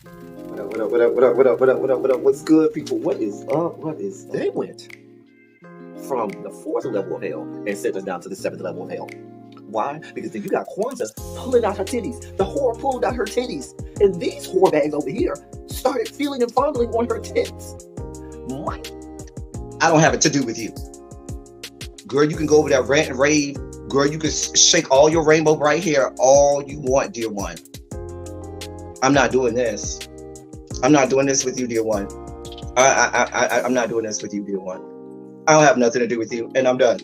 What up, what up, what up, what up, what up, what up, what up, what up? What's good, people? What is up? What is that? They went from the fourth level of hell and sent us down to the seventh level of hell. Why? Because then you got Kwanzaa pulling out her titties. The whore pulled out her titties. And these whore bags over here started feeling and fondling on her tits. My I don't have it to do with you. Girl, you can go over there, rant and rave. Girl, you can shake all your rainbow bright hair all you want, dear one. I'm not doing this. I'm not doing this with you, dear one. I'm not doing this with you, dear one. I don't have nothing to do with you, and I'm done.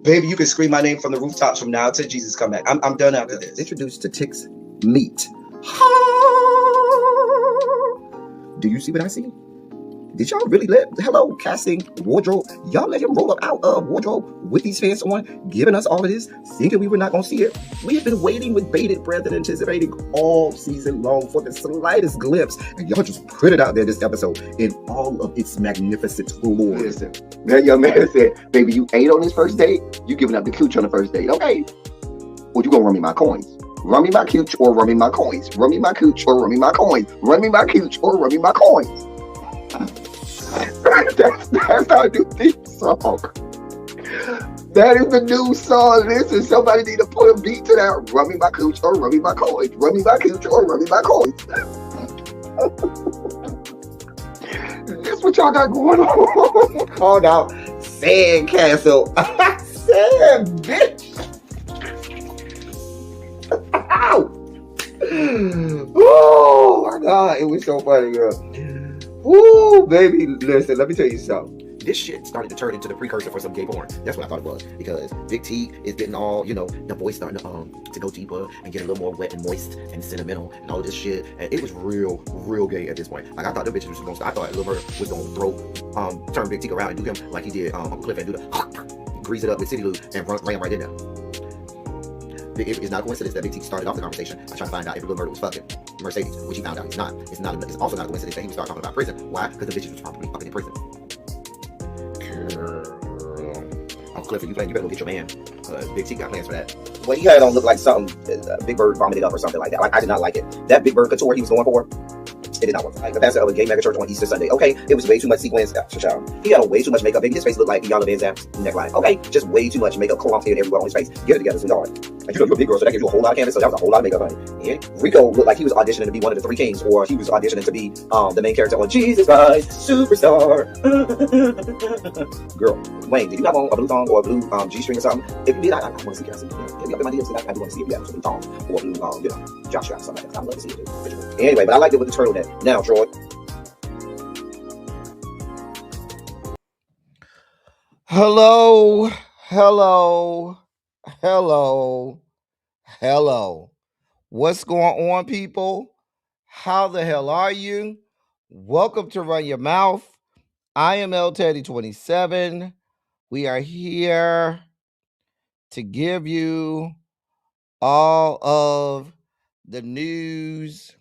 Baby, you can scream my name from the rooftops from now till Jesus come back. I'm done after this. Introduced to Tick's meat. Do you see what I see? Did y'all really hello, casting, wardrobe, y'all let him roll up out of wardrobe with these fans on, giving us all of this, thinking we were not going to see it? We have been waiting with bated breath and anticipating all season long for the slightest glimpse, and y'all just put it out there this episode in all of its magnificent glory. Listen, that young man said, baby, you ate on this first date, you giving up the cooch on the first date, okay? Or you gonna run me my coins? Run me my cooch or run me my coins? Run me my cooch or run me my coins? Run me my cooch or run me my coins? That's our new theme song. That is the new song. Listen, somebody need to put a beat to that. Run me my cooch or run me my coins. Run me my cooch or run me my coins. That's what y'all got going on. Called out Sandcastle. Sand, bitch. Ow. Oh my God, it was so funny, girl. Woo, baby, listen, let me tell you something. This shit started to turn into the precursor for some gay porn. That's what I thought it was. Because Big T is getting all, the voice starting to go deeper and get a little more wet and moist and sentimental and all this shit. And it was real gay at this point. Like, I thought the bitches was going to, I thought Lil Bird was going to turn Big T around and do him like he did Uncle Cliff and do the grease it up with City Lou and ran right in there. It's not a coincidence that Big T started off the conversation by trying to find out if Lil Bird was fucking Mercedes, which he found out he's not. It's also not a coincidence that he started talking about prison. Why? Because the bitches was probably fucking in prison. Uncle Clifford, you better go get your man. Big T got plans for that. Well, he had it on look like something Big Bird vomited up or something like that. Like, I did not like it. That Big Bird couture he was going for, it did not work. Like the pastor of a gay mega church on Easter Sunday. Okay, it was way too much sequins. He had on way too much makeup. Baby, his face looked like Yana Van Zamp's neckline. Okay, just way too much makeup, clumped everywhere on his face. Get it together, sweetheart. Like, you're a big girl, so that gives you a whole lot of canvas. So that was a whole lot of makeup, honey. Yeah. Rico looked like he was auditioning to be one of the three kings, or he was auditioning to be the main character on Jesus Christ Superstar. Girl, Wayne, did you have on a blue thong or a blue G-string or something? If you did, I want to see. Can I see? Hit me up in my DMs. I do want to see if you have a blue thong or a blue, jock strap or something like that. I'd love to see it too. Anyway, but I liked it with the turtleneck. Now, Troy. Hello. What's going on, people? How the hell are you? Welcome to Run Your Mouth. I am L Teddy 27. We are here to give you all of the news,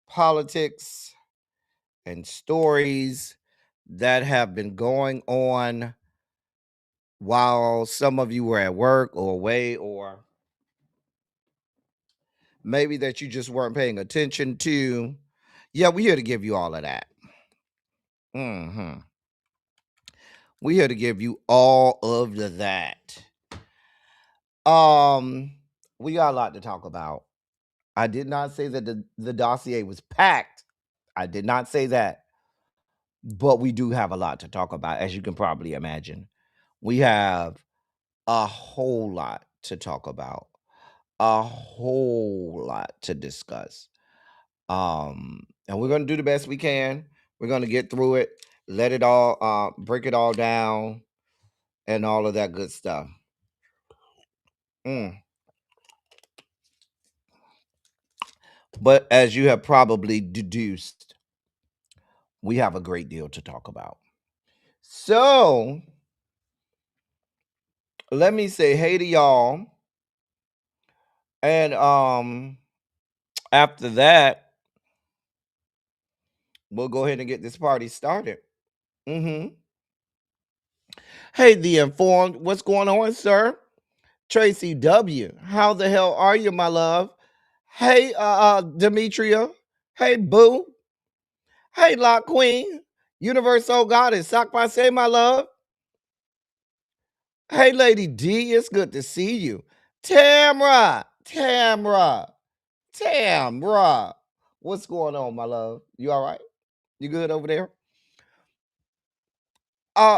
politics, and stories that have been going on while some of you were at work or away, or maybe that you just weren't paying attention to. Yeah, we're here to give you all of that. We're here to give you all of that. We got a lot to talk about. I did not say that the dossier was packed. I did not say that. But we do have a lot to talk about, as you can probably imagine. We have a whole lot to talk about, a whole lot to discuss. And we're going to do the best we can. We're going to get through it, let it all, break it all down, and all of that good stuff. But as you have probably deduced, we have a great deal to talk about. So let me say hey to y'all. And after that, we'll go ahead and get this party started. Hey, The Informed, what's going on, sir? Tracy W., how the hell are you, my love? Hey, Demetria, Hey, Boo. Hey, Lock Queen. Universal Goddess. Sock Passe, my love. Hey, Lady D. It's good to see you. Tamra. Tamra. Tamra. What's going on, my love? You all right? You good over there?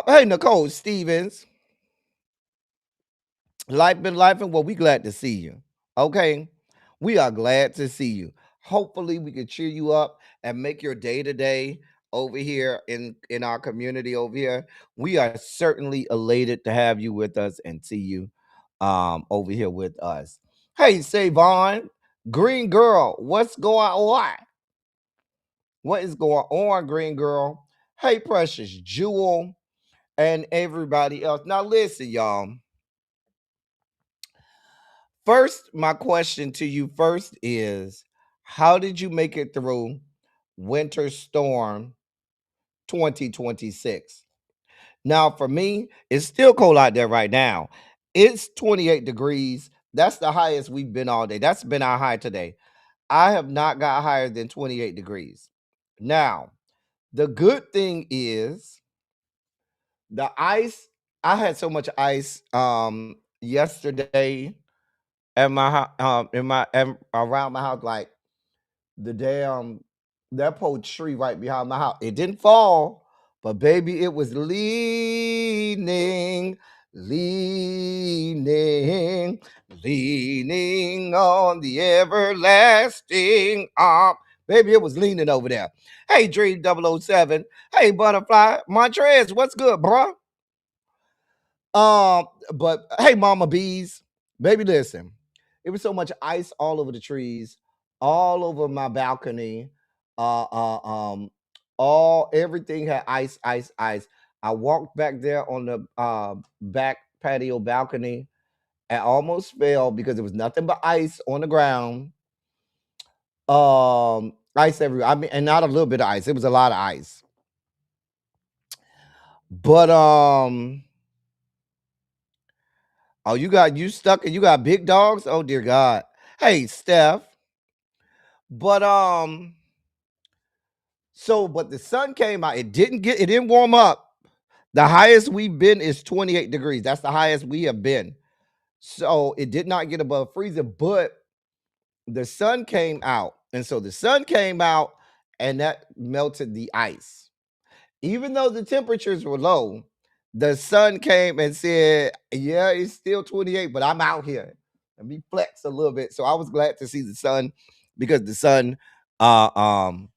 Hey, Nicole Stevens. Life been life, and well, we glad to see you. Okay, we are glad to see you. Hopefully, we can cheer you up and make your day to day over here in our community over here. We are certainly elated to have you with us and see you over here with us. Hey, Savon, Green Girl, what's going on? What is going on, Green Girl? Hey, Precious Jewel, and everybody else. Now, listen, y'all. First, my question to you first is how did you make it through Winter Storm 2026? Now, for me, it's still cold out there right now. It's 28 degrees. That's the highest we've been all day. That's been our high today. I have not got higher than 28 degrees. Now, the good thing is the ice. I had so much ice yesterday at my house, around my house, like the damn that poor tree right behind my house. It didn't fall, but baby, it was leaning, leaning, leaning on the everlasting arm. Baby, it was leaning over there. Hey, Dream 007. Hey, Butterfly. Montrez, what's good, bruh? But hey, Mama Bees, baby, listen. It was so much ice all over the trees, all over my balcony. Uh, uh, um, all everything had ice, ice, ice. I walked back there on the back patio balcony and almost fell because there was nothing but ice on the ground. Ice everywhere. I mean, and not a little bit of ice. It was a lot of ice. But oh, you stuck and you got big dogs? Oh dear God. Hey, Steph. But but the sun came out. It didn't warm up. The highest we've been is 28 degrees. That's the highest we have been. So it did not get above freezing, but the sun came out. And so the sun came out and that melted the ice. Even though the temperatures were low, the sun came and said, yeah, it's still 28, but I'm out here. Let me flex a little bit. So I was glad to see the sun because uh um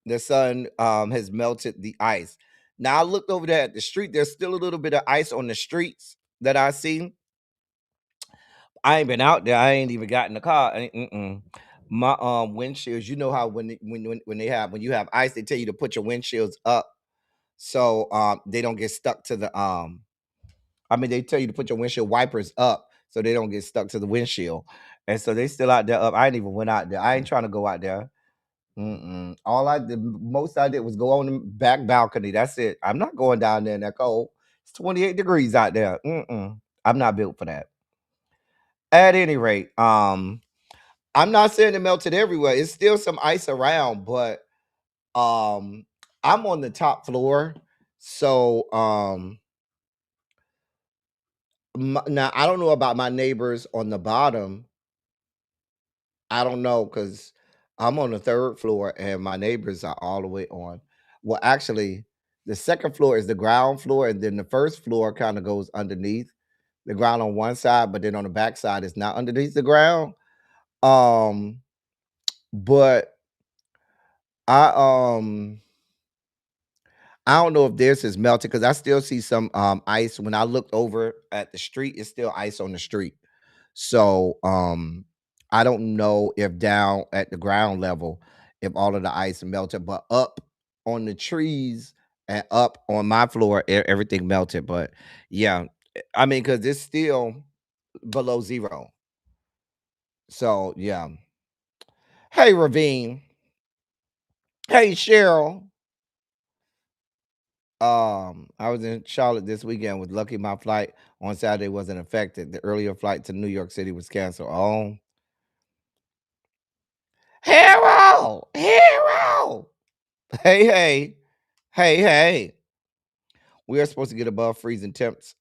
the sun has melted the ice. Now I looked over there at the street. There's still a little bit of ice on the streets that I see. I ain't been out there. I ain't even got in the car. My windshields. You know how when you have ice, they tell you to put your windshields up so they don't get stuck to the I mean they tell you to put your windshield wipers up so they don't get stuck to the windshield. And so they still out there up. I ain't even went out there. I ain't trying to go out there. All I did, most I did was go on the back balcony. That's it. I'm not going down there in that cold. It's 28 degrees out there. I'm not built for that. At any rate, I'm not saying it melted everywhere. It's still some ice around, but um, I'm on the top floor, so now I don't know about my neighbors on the bottom. I don't know because I'm on the third floor and my neighbors are all the way on. Well, actually, the second floor is the ground floor, and then the first floor kind of goes underneath the ground on one side, but then on the back side is not underneath the ground. Um, but I um I don't know if theirs is melted because I still see some ice. When I looked over at the street, it's still ice on the street. So I don't know if down at the ground level if all of the ice melted, but up on the trees and up on my floor, everything melted. But yeah, I mean, because it's still below zero. So yeah. Hey, Ravine. Hey, Cheryl. I was in Charlotte this weekend. Was lucky my flight on Saturday wasn't affected. The earlier flight to New York City was canceled. Oh, Hero, hero. Hey. We are supposed to get above freezing temps.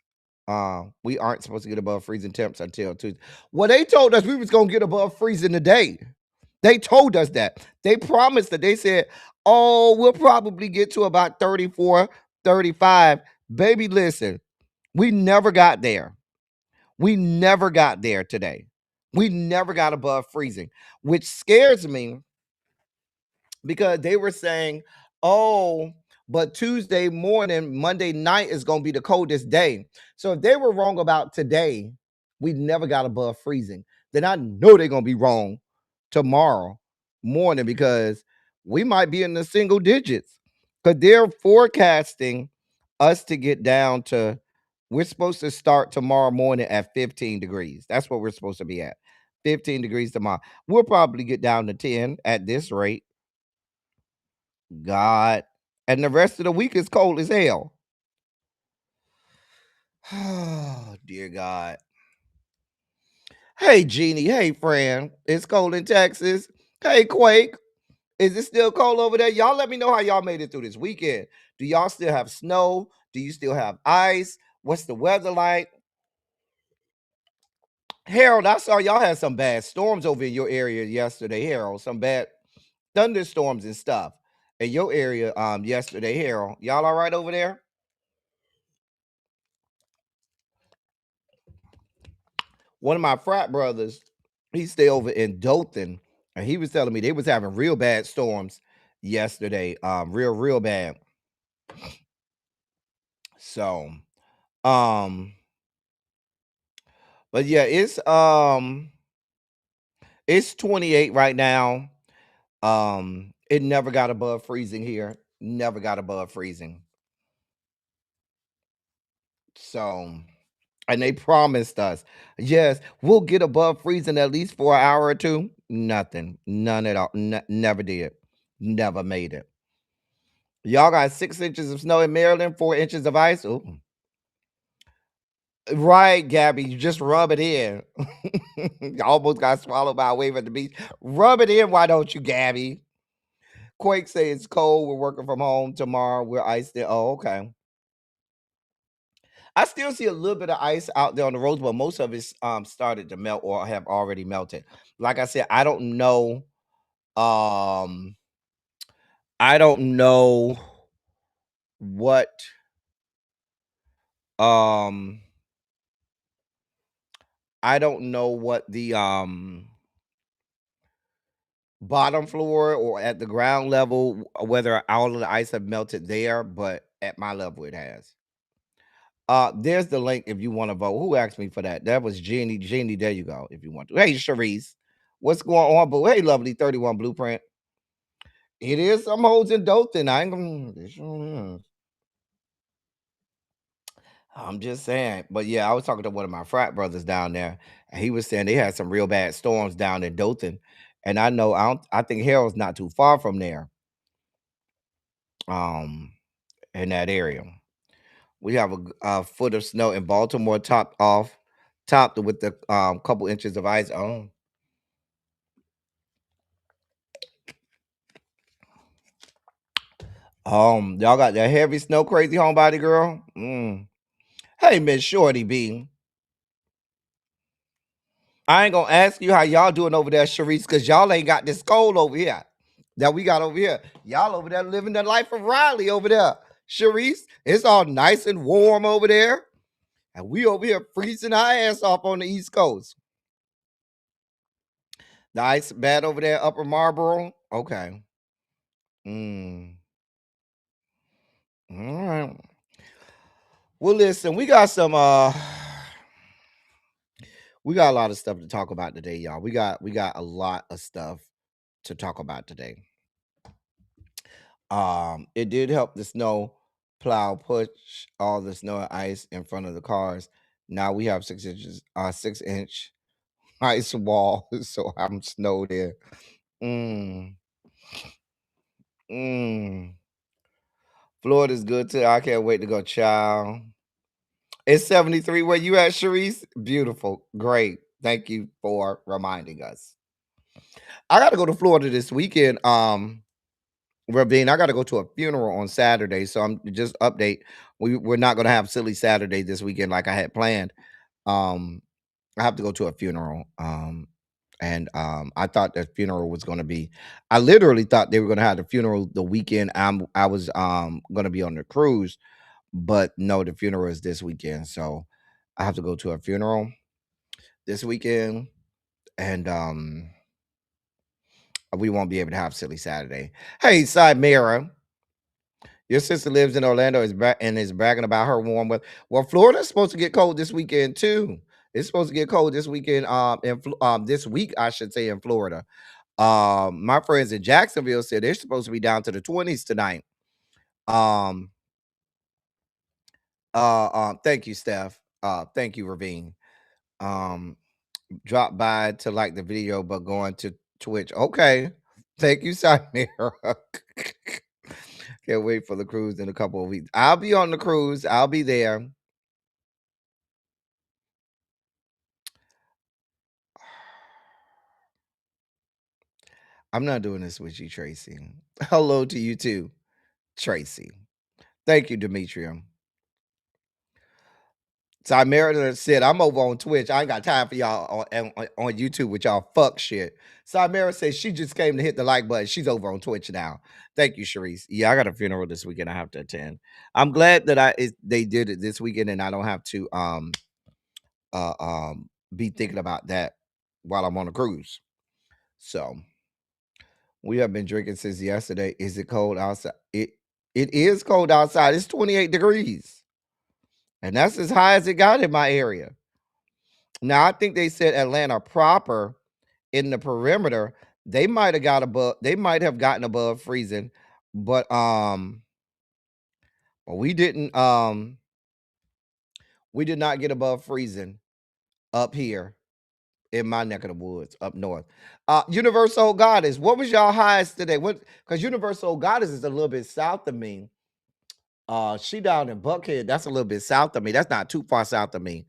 We aren't supposed to get above freezing temps until Tuesday. Well, they told us we was gonna get above freezing today. They told us that. They promised that. They said, oh, we'll probably get to about 34, 35. Baby, listen, we never got there. We never got there today. We never got above freezing, which scares me because they were saying, oh, but Tuesday morning, Monday night is going to be the coldest day. So if they were wrong about today, we never got above freezing. Then I know they're going to be wrong tomorrow morning because we might be in the single digits because they're forecasting us to get down to, we're supposed to start tomorrow morning at 15 degrees. That's what we're supposed to be at. 15 degrees tomorrow. We'll probably get down to 10 at this rate. God. And the rest of the week is cold as hell. Oh, dear God. Hey, Jeannie. Hey, Fran. It's cold in Texas. Hey, Quake. Is it still cold over there? Y'all let me know how y'all made it through this weekend. Do y'all still have snow? Do you still have ice? What's the weather like? Harold, I saw y'all had some bad storms over in your area yesterday, Harold. Some bad thunderstorms and stuff in your area yesterday, Harold. Y'all all right over there? One of my frat brothers, he stay over in Dothan, and he was telling me they was having real bad storms yesterday. Real bad. So, um, but yeah, it's 28 right now. It never got above freezing here. Never got above freezing. So, and they promised us, yes, we'll get above freezing at least for an hour or two. Nothing. None at all. Never did. Never made it. Y'all got 6 inches of snow in Maryland, 4 inches of ice. Ooh. Right, Gabby. You just rub it in. You almost got swallowed by a wave at the beach. Rub it in, why don't you, Gabby? Quake say it's cold. We're working from home tomorrow. We're iced in. Oh, okay. I still see a little bit of ice out there on the roads, but most of it's started to melt or have already melted. Like I said, I don't know. I don't know what um I don't know what the bottom floor or at the ground level whether all of the ice have melted there, but at my level it has. There's the link if you want to vote. Who asked me for that? That was Jeannie. Jeannie, there you go. If you want to. Hey, Sharice, what's going on? But hey, lovely 31 blueprint. It is some hoes in Dothan. I ain't gonna. I'm just saying. But yeah, I was talking to one of my frat brothers down there, and he was saying they had some real bad storms down in Dothan. And I know I think Harold's not too far from there. In that area. We have a foot of snow in Baltimore, topped with the couple inches of ice. Oh, y'all got that heavy snow, crazy homebody girl. Hey, Miss Shorty B. I ain't gonna ask you how y'all doing over there, Sharice, because y'all ain't got this cold over here that we got over here. Y'all over there living the life of Riley over there. Sharice, it's all nice and warm over there. And we over here freezing our ass off on the East Coast. The ice bad over there, Upper Marlboro. Okay. All right. Well, listen, we got some we got a lot of stuff to talk about today, y'all. We got a lot of stuff to talk about today. It did help the snow plow push all the snow and ice in front of the cars. Now we have 6-inch ice wall, so I'm snowed in. Mm. Florida's good too. I can't wait to go, child. It's 73. Where you at, Sharice? Beautiful. Great. Thank you for reminding us. I got to go to Florida this weekend. Ravine, I got to go to a funeral on Saturday, so I'm just update. We're not gonna have silly Saturday this weekend like I had planned. Um, I have to go to a funeral. And I thought the funeral was gonna be. I literally thought they were gonna have the funeral the weekend. I was gonna be on the cruise, but no, the funeral is this weekend, so I have to go to a funeral this weekend, and we won't be able to have silly Saturday. Hey, side mirror. Your sister lives in Orlando and is bragging about her warm weather. Well, Florida's supposed to get cold this weekend too. It's supposed to get cold this weekend. This week I should say in Florida. My friends in Jacksonville said they're supposed to be down to the 20s tonight. Um, thank you, Steph. Thank you, Ravine. Um, drop by to like the video, but going to Twitch. Okay, thank you, Simon. Can't wait for the cruise in a couple of weeks. I'll be on the cruise. I'll be there. I'm not doing this with you, Tracy. Hello to you too, Tracy. Thank you, Demetrium. So Meredith said, I'm over on Twitch. I ain't got time for y'all on YouTube with y'all fuck shit. So Meredith says she just came to hit the like button. She's over on Twitch now. Thank you, Sharice. Yeah, I got a funeral this weekend I have to attend. I'm glad that they did it this weekend and I don't have to uh be thinking about that while I'm on a cruise. So we have been drinking since yesterday. Is it cold outside? It is cold outside. It's 28 degrees. And that's as high as it got in my area. Now I think they said Atlanta proper in the perimeter, they might have gotten above freezing, but we didn't we did not get above freezing up here in my neck of the woods up north. Universal Goddess, what was y'all highest today? What, because Universal Goddess is a little bit south of me. She down in Buckhead. That's a little bit south of me. That's not too far south of me.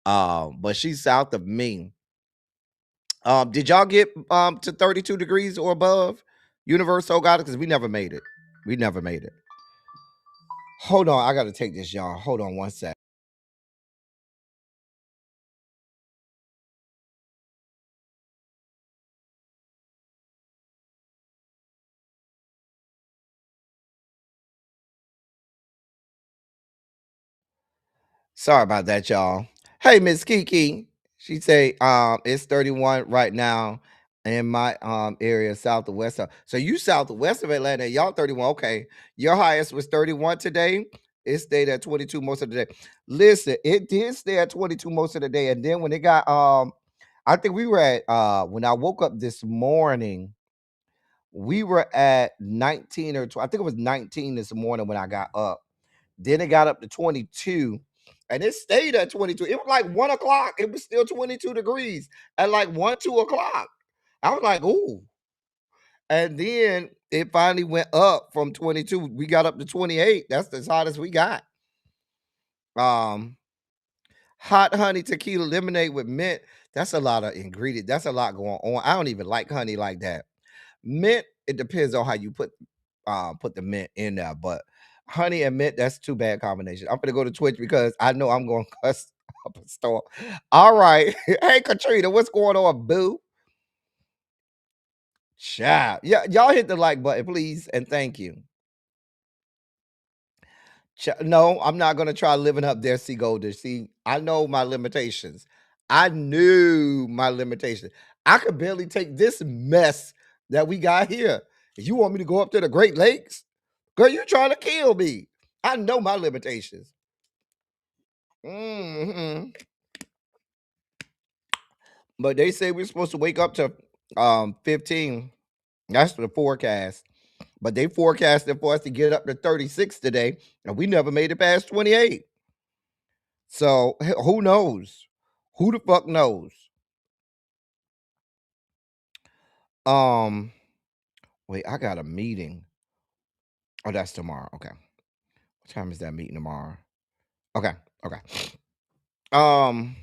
But she's south of me. Did y'all get to 32 degrees or above? Universal Goddess? Because we never made it. We never made it. Hold on, I gotta take this, y'all. Hold on one sec. Sorry about that, y'all. Hey, Miss Kiki. She say it's 31 right now in my area, south of west. So you southwest of Atlanta, y'all 31. Okay. Your highest was 31 today. It stayed at 22 most of the day. Listen, it did stay at 22 most of the day. And then when it got I think we were at when I woke up this morning, we were at 19 or 20. I think it was 19 this morning when I got up. Then it got up to 22 and it stayed at 22. It was like 1 o'clock. It was still 22 degrees at like 1, 2 o'clock. I was like, ooh. And then it finally went up from 22. We got up to 28. That's as hot as we got. Hot honey tequila lemonade with mint. That's a lot of ingredients. That's a lot going on. I don't even like honey like that. Mint, it depends on how you put the mint in there, but honey and mint, that's too bad combination. I'm gonna go to Twitch because I know I'm going to cuss up a storm. All right. Hey Katrina, what's going on, boo? Child. Yeah, y'all hit the like button, please, and thank you. No, I'm not gonna try living up there, see Golden. See, I know my limitations. I knew my limitations. I could barely take this mess that we got here. You want me to go up to the Great Lakes? Girl, you trying to kill me. I know my limitations. Hmm. But they say we're supposed to wake up to 15. That's the forecast. But they forecasted for us to get up to 36 today, and we never made it past 28. So who knows? Who the fuck knows? Um, wait, I got a meeting. Oh, that's tomorrow. Okay. What time is that meeting tomorrow? Okay, okay. Um,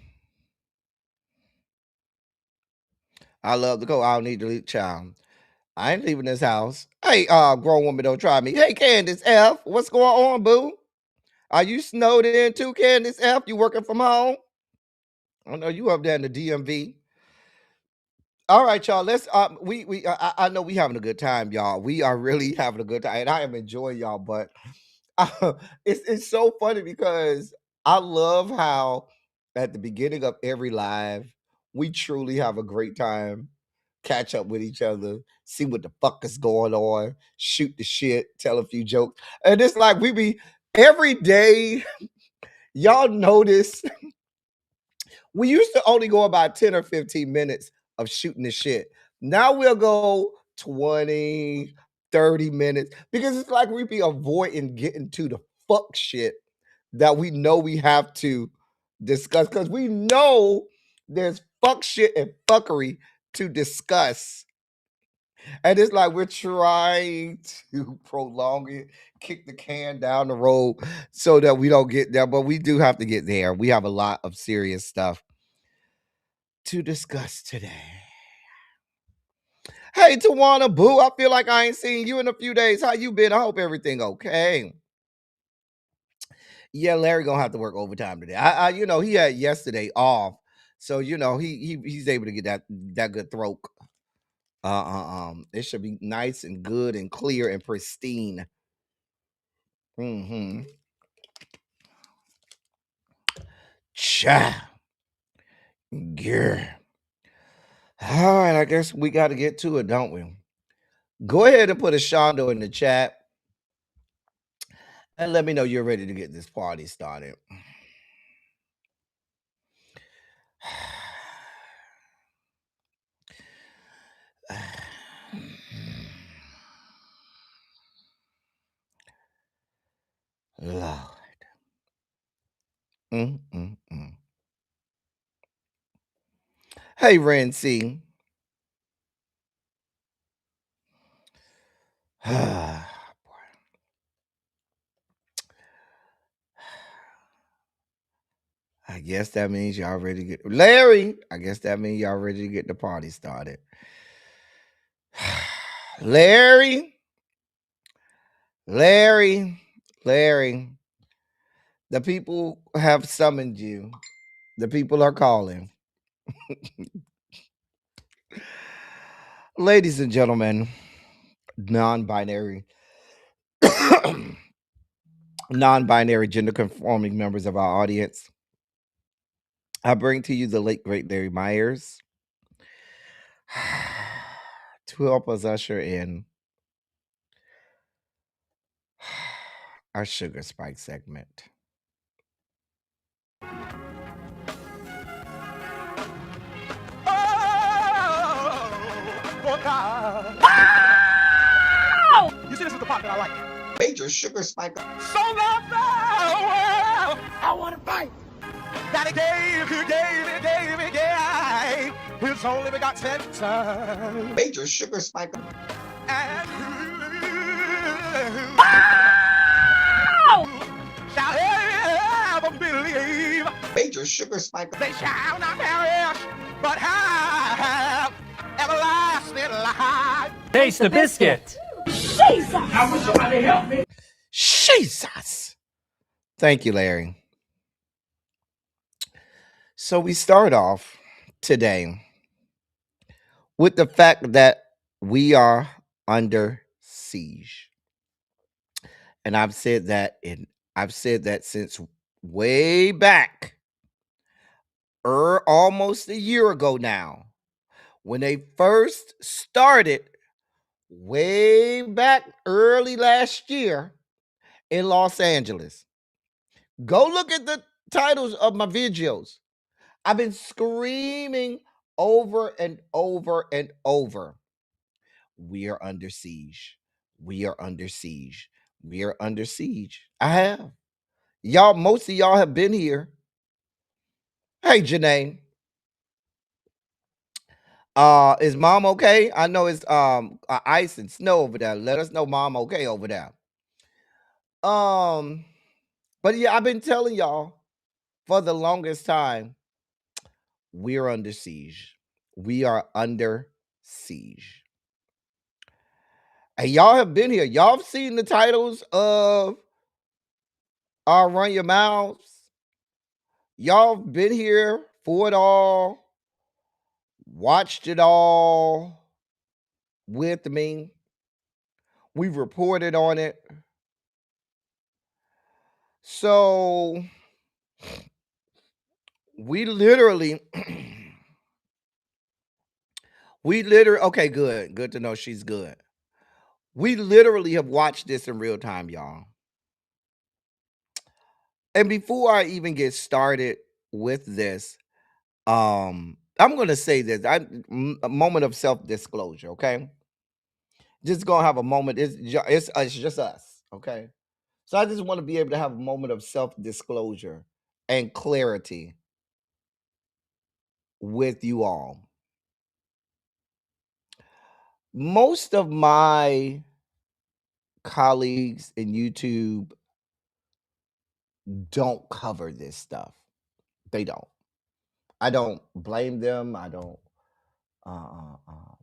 I love the cold. I don't need to leave, child. I ain't leaving this house. Hey, grown woman, don't try me. Hey, Candace F, what's going on, boo? Are you snowed in too, Candace F? You working from home? I know you up there in the DMV. All right, y'all. Let's I know we having a good time, y'all. We are really having a good time, and I am enjoying y'all. But it's so funny because I love how at the beginning of every live we truly have a great time, catch up with each other, see what the fuck is going on, shoot the shit, tell a few jokes, and it's like we be every day. Y'all notice we used to only go about 10 or 15 minutes of shooting the shit. Now we'll go 20, 30 minutes because it's like we be avoiding getting to the fuck shit that we know we have to discuss because we know there's fuck shit and fuckery to discuss. And it's like we're trying to prolong it, kick the can down the road so that we don't get there. But we do have to get there. We have a lot of serious stuff to discuss today. Hey, Tawana Boo, I feel like I ain't seen you in a few days. How you been? I hope everything okay. Yeah, Larry gonna have to work overtime today. He had yesterday off, so he's able to get that good throat. It should be nice and good and clear and pristine. Mm-hmm. Cha. Yeah. All right, I guess we got to get to it, don't we? Go ahead and put a Shondo in the chat and let me know you're ready to get this party started. Lord. Mm. Hey, Rency. I guess that means y'all ready to get Larry. I guess that means y'all ready to get the party started. Larry. The people have summoned you. The people are calling. Ladies and gentlemen, non-binary gender conforming members of our audience, I bring to you the late great Larry Myers to help us usher in our Sugar Spike segment. Oh, God. You see, this is the part that I like. Major sugar spike. So loved the world. I want to fight. That he gave his only begotten son. Major sugar spike. And who shall ever believe? Major sugar spike. They shall not perish, but have everlasting life. Taste the biscuit. Jesus! I wish somebody help me. Jesus. Thank you, Larry. So we start off today with the fact that we are under siege. And I've said that since way back, almost a year ago now, when they first started way back early last year in Los Angeles. Go look at the titles of my videos. I've been screaming over and over and over. We are under siege. We are under siege. We are under siege. I have. Y'all, most of y'all have been here. Hey, Janae. Is mom okay? I know it's ice and snow over there. Let us know mom okay over there. But yeah, I've been telling y'all for the longest time, we're under siege. We are under siege. And y'all have been here. Y'all have seen the titles of our Run Your Mouths. Y'all have been here for it all, watched it all with me. We've reported on it. So we literally, okay, good. Good to know she's good. We literally have watched this in real time, y'all. And before I even get started with this, I'm going to say this. A moment of self-disclosure, okay? Just going to have a moment. It's just us, okay? So I just want to be able to have a moment of self-disclosure and clarity with you all. Most of my colleagues in YouTube don't cover this stuff. They don't. I don't blame them. I don't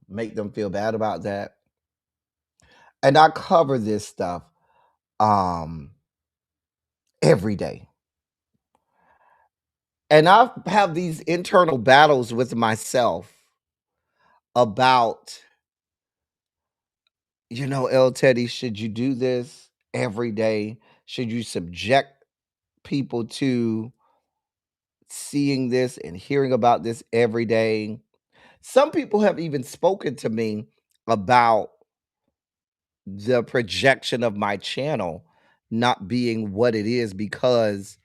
make them feel bad about that. And I cover this stuff every day. And I have these internal battles with myself about, El Teddy, should you do this every day? Should you subject people to seeing this and hearing about this every day? Some people have even spoken to me about the projection of my channel not being what it is because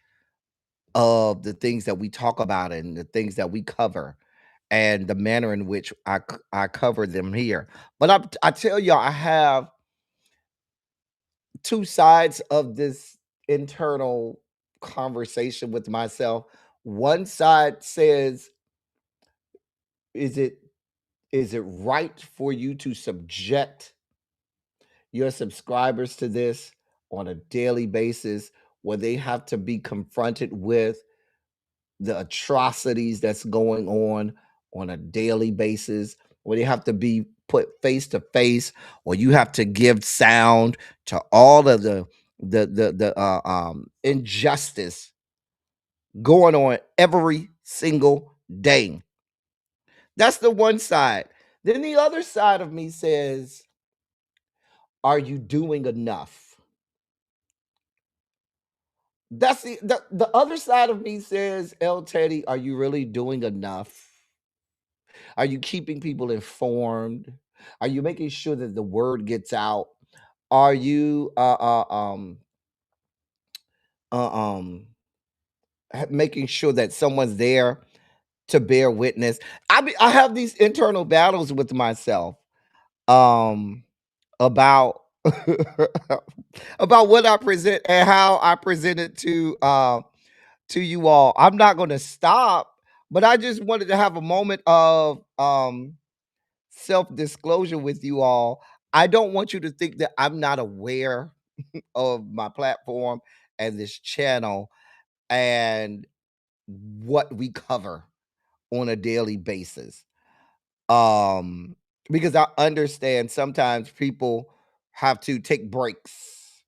of the things that we talk about and the things that we cover and the manner in which I cover them here. But I tell y'all, I have two sides of this internal conversation with myself. One side says, is it right for you to subject your subscribers to this on a daily basis where they have to be confronted with the atrocities that's going on a daily basis, where they have to be put face to face, or you have to give sound to all of the injustice going on every single day? That's the one side. Then the other side of me says, are you doing enough? That's the other side of me says, El Teddy, are you really doing enough? Are you keeping people informed? Are you making sure that the word gets out? Are you making sure that someone's there to bear witness? I have these internal battles with myself about about what I present and how I present it to you all. I'm not going to stop, but I just wanted to have a moment of self-disclosure with you all. I don't want you to think that I'm not aware of my platform and this channel and what we cover on a daily basis. Because I understand sometimes people have to take breaks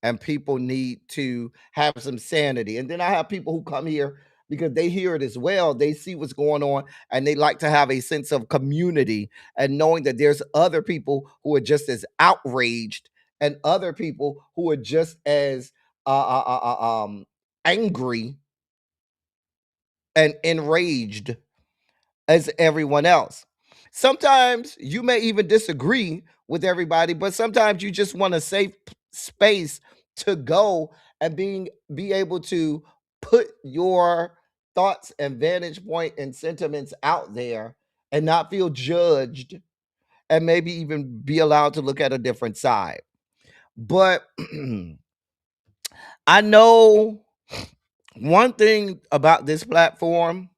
and people need to have some sanity. And then I have people who come here because they hear it as well. They see what's going on and they like to have a sense of community and knowing that there's other people who are just as outraged and other people who are just as angry and enraged as everyone else. Sometimes you may even disagree with everybody, but sometimes you just want a safe space to go and be able to put your thoughts and vantage point and sentiments out there and not feel judged and maybe even be allowed to look at a different side. But I know one thing about this platform,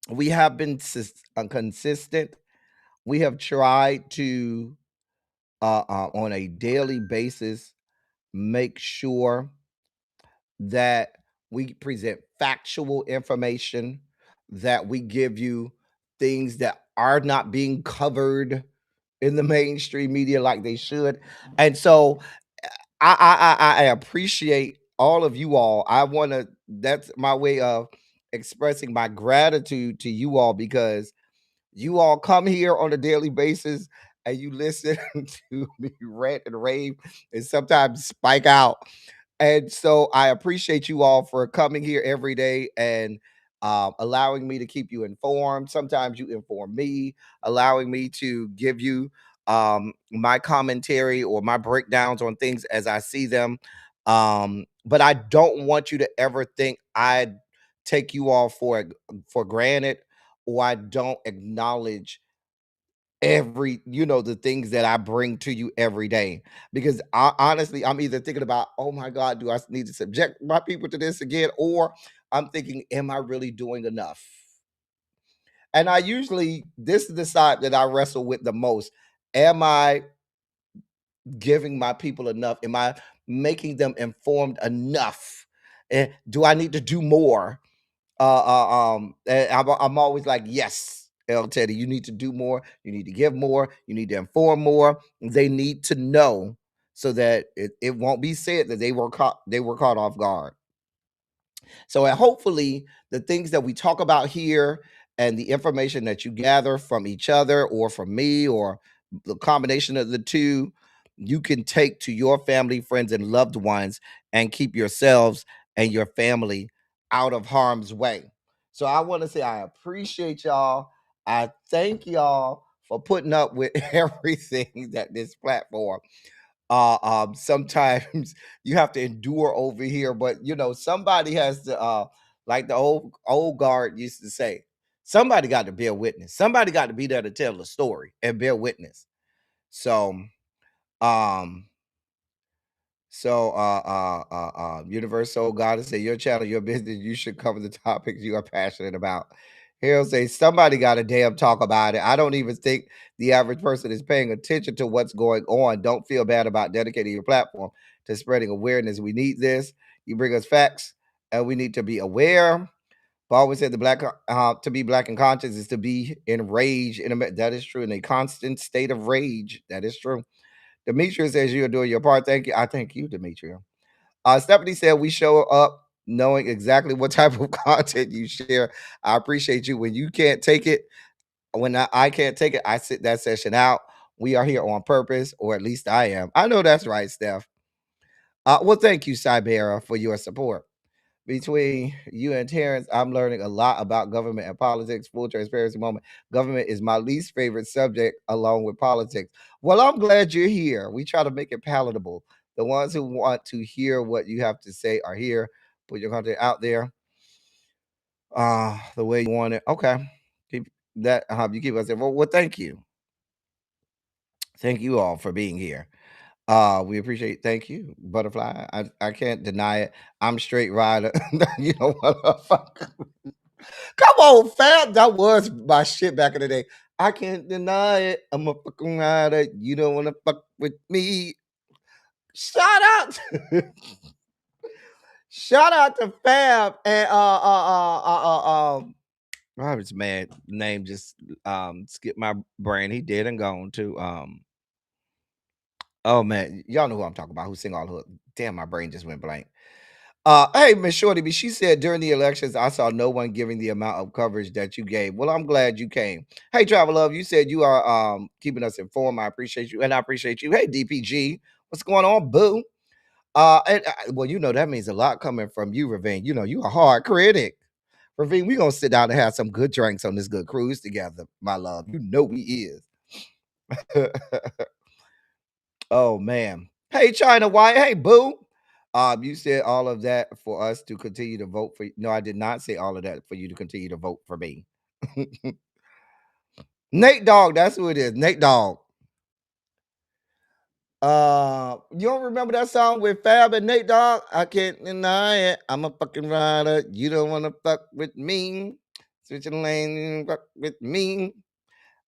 we have been consistent. We have tried to, on a daily basis, make sure that we present factual information, that we give you things that are not being covered in the mainstream media like they should. And so I appreciate all of you all. I want to, that's my way of expressing my gratitude to you all, because you all come here on a daily basis and you listen to me rant and rave and sometimes spike out. And so I appreciate you all for coming here every day and allowing me to keep you informed. Sometimes you inform me, allowing me to give you my commentary or my breakdowns on things as I see them. But I don't want you to ever think I take you all for granted, or I don't acknowledge every, the things that I bring to you every day. Because honestly, I'm either thinking about, oh my God, do I need to subject my people to this again, or I'm thinking, am I really doing enough? And I usually, this is the side that I wrestle with the most. Am I giving my people enough? Am I making them informed enough? Do I need to do more? And I'm always like, yes, El Teddy, you need to do more. You need to give more. You need to inform more. They need to know, so that it won't be said that they were caught off guard. So hopefully the things that we talk about here and the information that you gather from each other or from me or the combination of the two, you can take to your family, friends, and loved ones and keep yourselves and your family out of harm's way. So I want to say I appreciate y'all. I thank y'all for putting up with everything that this platform sometimes you have to endure over here, but somebody has to like the old guard used to say, somebody got to bear witness, somebody got to be there to tell the story and bear witness. So um Universal Goddess say, your channel, your business, you should cover the topics you are passionate about. He'll say, somebody got to damn talk about it. I don't even think the average person is paying attention to what's going on. Don't feel bad about dedicating your platform to spreading awareness. We need this. You bring us facts, and we need to be aware. Paul always said to be black and conscious is to be enraged. That is true. In a constant state of rage. That is true. Demetria says you are doing your part. Thank you. I thank you, Demetria. Stephanie said we show up knowing exactly what type of content you share. I appreciate you. When you can't take it, when I can't take it, I sit that session out. We are here on purpose, or at least I am. I know that's right, Steph. Well, thank you, Cybera, for your support. Between you and Terrence, I'm learning a lot about government and politics. Full transparency moment. Government is my least favorite subject along with politics. Well, I'm glad you're here. We try to make it palatable. The ones who want to hear what you have to say are here. Put your content out there the way you want it. Okay. Keep that. You keep us there. Well, thank you. Thank you all for being here. We appreciate. Thank you, Butterfly. I can't deny it. I'm straight rider. You know what? Come on, fam. That was my shit back in the day. I can't deny it. I'm a fucking rider. You don't want to fuck with me. Shout out. Shout out to Fab and I was mad. Name just skipped my brain. He dead and gone too. Oh man, y'all know who I'm talking about. Who sing all the hook? Damn, my brain just went blank. Hey, Miss Shorty B, she said during the elections, I saw no one giving the amount of coverage that you gave. Well, I'm glad you came. Hey, Travel Love, you said you are keeping us informed. I appreciate you, and I appreciate you. Hey, DPG, what's going on, boo? Well, that means a lot coming from you, Ravine. You a hard critic. Ravine, we gonna sit down and have some good drinks on this good cruise together, my love. You know we is. Oh man. Hey, China White. Hey, boo. You said all of that for us to continue to vote for. No, I did not say all of that for you to continue to vote for me. Nate Dogg, that's who it is. Nate Dogg. You don't remember that song with Fab and Nate Dogg? I can't deny it. I'm a fucking rider. You don't want to fuck with me. Switch your lane, fuck with me.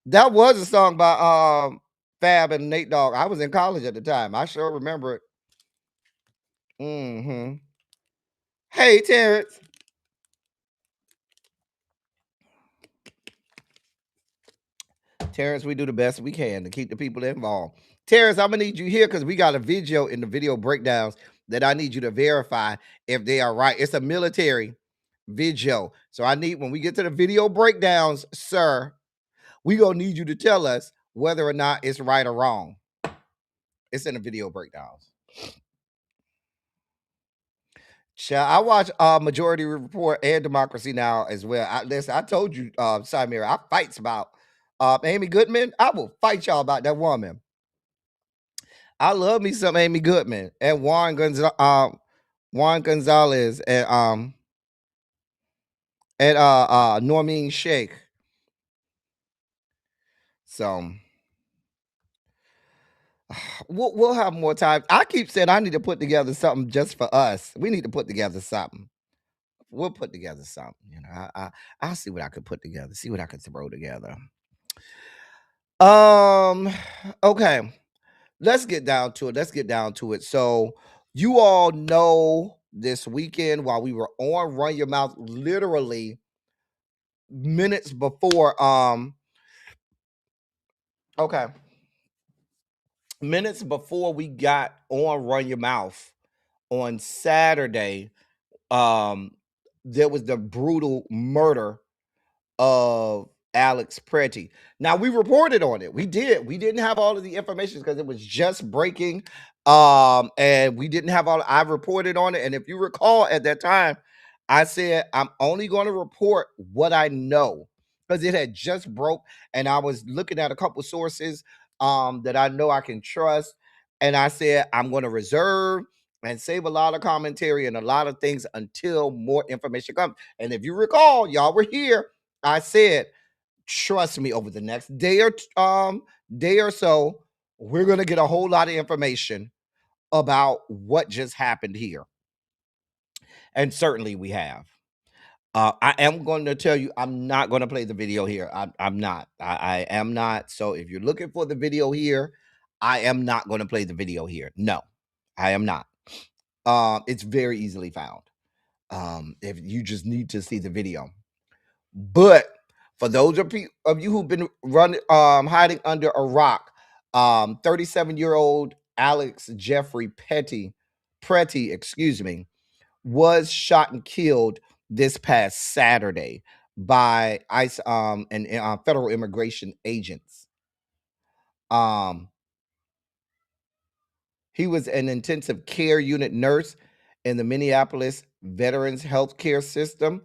That was a song by Fab and Nate Dogg. I was in college at the time. I sure remember it. Mm-hmm. Hey, Terrence. Terrence, we do the best we can to keep the people involved. Terrence, I'm gonna need you here because we got a video in the video breakdowns that I need you to verify if they are right. It's a military video. So I need, when we get to the video breakdowns, sir, we gonna need you to tell us whether or not it's right or wrong. It's in the video breakdowns. I watch Majority Report and Democracy Now! As well. Listen, I told you, Samir, I fights about Amy Goodman. I will fight y'all about that woman. I love me some Amy Goodman and Juan Gonzalez and Normeen Sheikh. So we'll have more time. I keep saying I need to put together something just for us. We need to put together something. We'll put together something. You know, I'll see what I could put together. See what I could throw together. Okay. Let's get down to it. So you all know this weekend while we were on Run Your Mouth, literally minutes before minutes before we got on Run Your Mouth on Saturday, there was the brutal murder of Alex Pretti. Now we reported on it. We did. We didn't have all of the information because it was just breaking. And we didn't have all. I reported on it. And if you recall at that time, I said I'm only going to report what I know because it had just broke, and I was looking at a couple sources that I know I can trust. And I said I'm going to reserve and save a lot of commentary and a lot of things until more information comes. And if you recall, y'all were here. I said, trust me, over the next day or so, we're gonna get a whole lot of information about what just happened here. And certainly we have. I am going to tell you, I'm not going to play the video here. I'm not. I am not. So if you're looking for the video here, I am not going to play the video here. No, I am not. It's very easily found. If you just need to see the video. But for those of you who've been hiding under a rock, 37-year-old Alex Jeffrey Pretti, excuse me, was shot and killed this past Saturday by ICE and federal immigration agents. He was an intensive care unit nurse in the Minneapolis Veterans Health Care System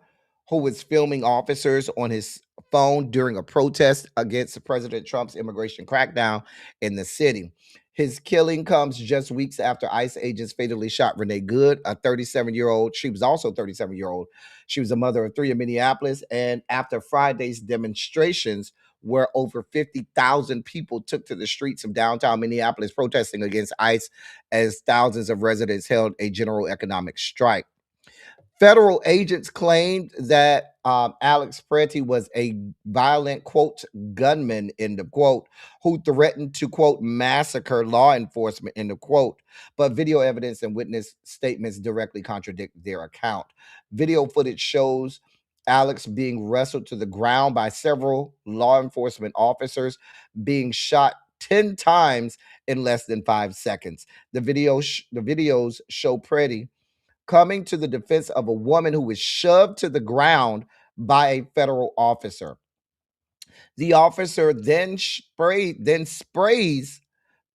who was filming officers on his phone during a protest against President Trump's immigration crackdown in the city. His killing comes just weeks after ICE agents fatally shot Renee Good, a 37-year-old. She was also 37-year-old. She was a mother of three in Minneapolis. And after Friday's demonstrations, where over 50,000 people took to the streets of downtown Minneapolis protesting against ICE as thousands of residents held a general economic strike. Federal agents claimed that Alex Pretti was a violent, quote, gunman, end of quote, who threatened to, quote, massacre law enforcement, end of quote. But video evidence and witness statements directly contradict their account. Video footage shows Alex being wrestled to the ground by several law enforcement officers, being shot 10 times in less than 5 seconds. The videos show Pretti coming to the defense of a woman who was shoved to the ground by a federal officer. The officer then sprays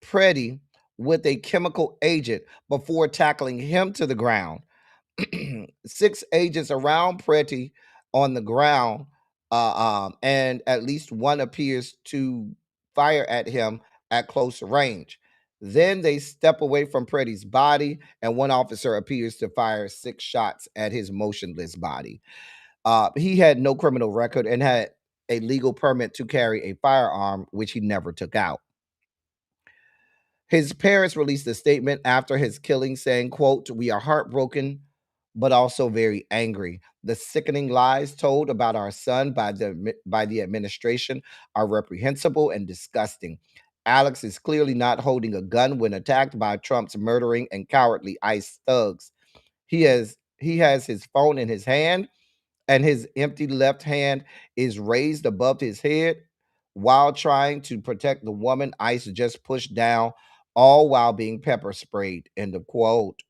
Pretti with a chemical agent before tackling him to the ground. 6 agents around Pretti on the ground, and at least one appears to fire at him at close range. Then they step away from Pretti's body, and one officer appears to fire 6 shots at his motionless body. He had no criminal record and had a legal permit to carry a firearm, which he never took out. His parents released a statement after his killing saying, quote, "We are heartbroken, but also very angry. The sickening lies told about our son by the administration are reprehensible and disgusting. Alex is clearly not holding a gun when attacked by Trump's murdering and cowardly ICE thugs. He has his phone in his hand, and his empty left hand is raised above his head while trying to protect the woman ICE just pushed down, all while being pepper sprayed. End of quote.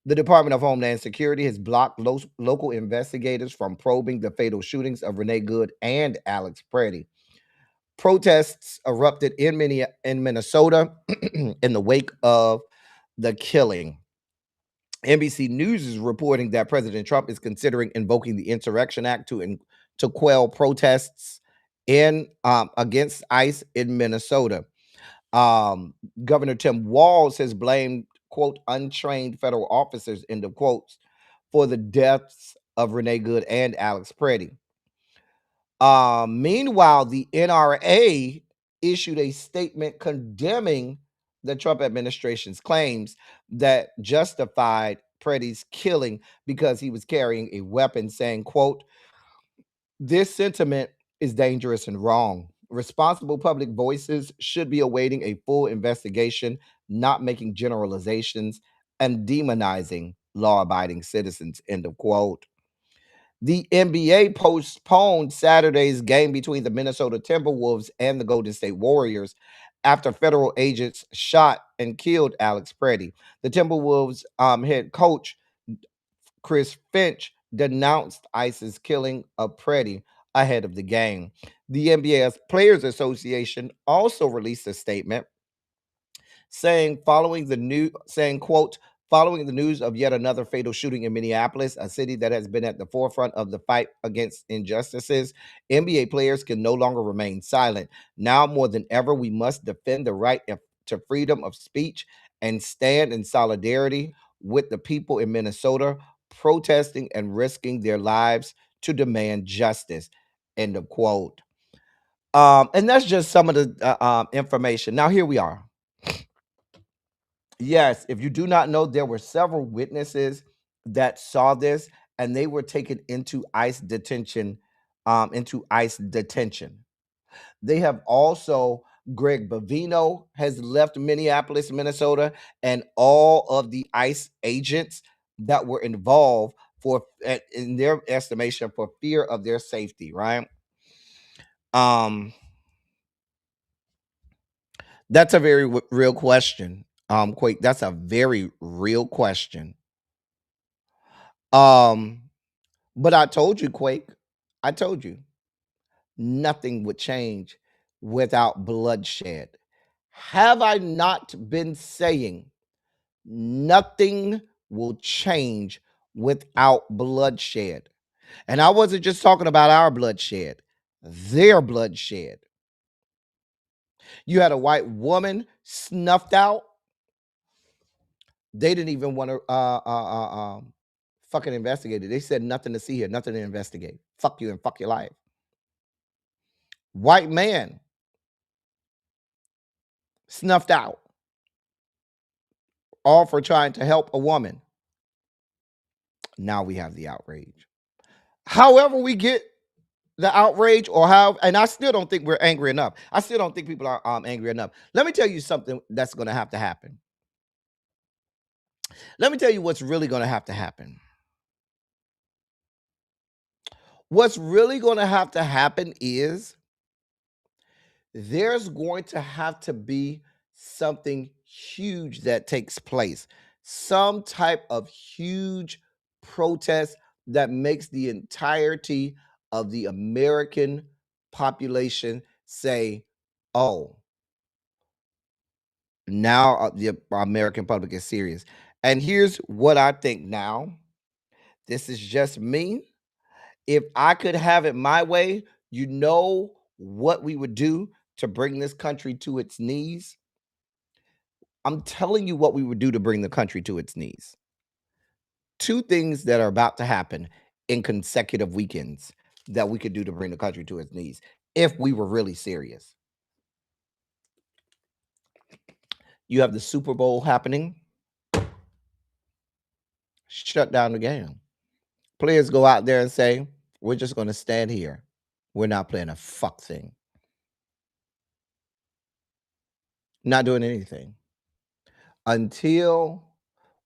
The Department of Homeland Security has blocked local investigators from probing the fatal shootings of Renee Good and Alex Pretti. Protests erupted in Minnesota in the wake of the killing. NBC News is reporting that President Trump is considering invoking the Insurrection Act to quell protests in against ICE in Minnesota. Governor Tim Walz has blamed, quote, untrained federal officers, end of quotes, for the deaths of Renee Good and Alex Pretti. Meanwhile, the NRA issued a statement condemning the Trump administration's claims that justified Pretty's killing because he was carrying a weapon, saying, quote, this sentiment is dangerous and wrong. Responsible public voices should be awaiting a full investigation, not making generalizations and demonizing law-abiding citizens, end of quote. The NBA postponed Saturday's game between the Minnesota Timberwolves and the Golden State Warriors after federal agents shot and killed Alex Pretti. The Timberwolves head coach Chris Finch denounced ICE's killing of Pretti ahead of the game. The NBA Players Association also released a statement saying, quote, following the news of yet another fatal shooting in Minneapolis, a city that has been at the forefront of the fight against injustices, NBA players can no longer remain silent. Now more than ever, we must defend the right to freedom of speech and stand in solidarity with the people in Minnesota protesting and risking their lives to demand justice, end of quote. And that's just some of the information. Now, here we are. Yes, if you do not know, there were several witnesses that saw this, and they were taken into ICE detention. They have also, Greg Bavino has left Minneapolis, Minnesota, and all of the ICE agents that were involved in their estimation, for fear of their safety, right? That's a very real question. Quake, that's a very real question. But I told you, Quake, I told you, nothing would change without bloodshed. Have I not been saying nothing will change without bloodshed? And I wasn't just talking about our bloodshed, their bloodshed. You had a white woman snuffed out. They didn't even want to fucking investigate it. They said nothing to see here, nothing to investigate. Fuck you and fuck your life. White man snuffed out, all for trying to help a woman. Now we have the outrage. However we get the outrage, or how, and I still don't think we're angry enough. I still don't think people are angry enough. Let me tell you something that's going to have to happen. Let me tell you what's really going to have to happen. What's really going to have to happen is there's going to have to be something huge that takes place, some type of huge protest that makes the entirety of the American population say, oh, now the American public is serious. And here's what I think now. This is just me. If I could have it my way, you know what we would do to bring this country to its knees? I'm telling you what we would do to bring the country to its knees. Two things that are about to happen in consecutive weekends that we could do to bring the country to its knees if we were really serious. You have the Super Bowl happening. Shut down the game. Players go out there and say, we're just going to stand here. We're not playing a fuck thing. Not doing anything. Until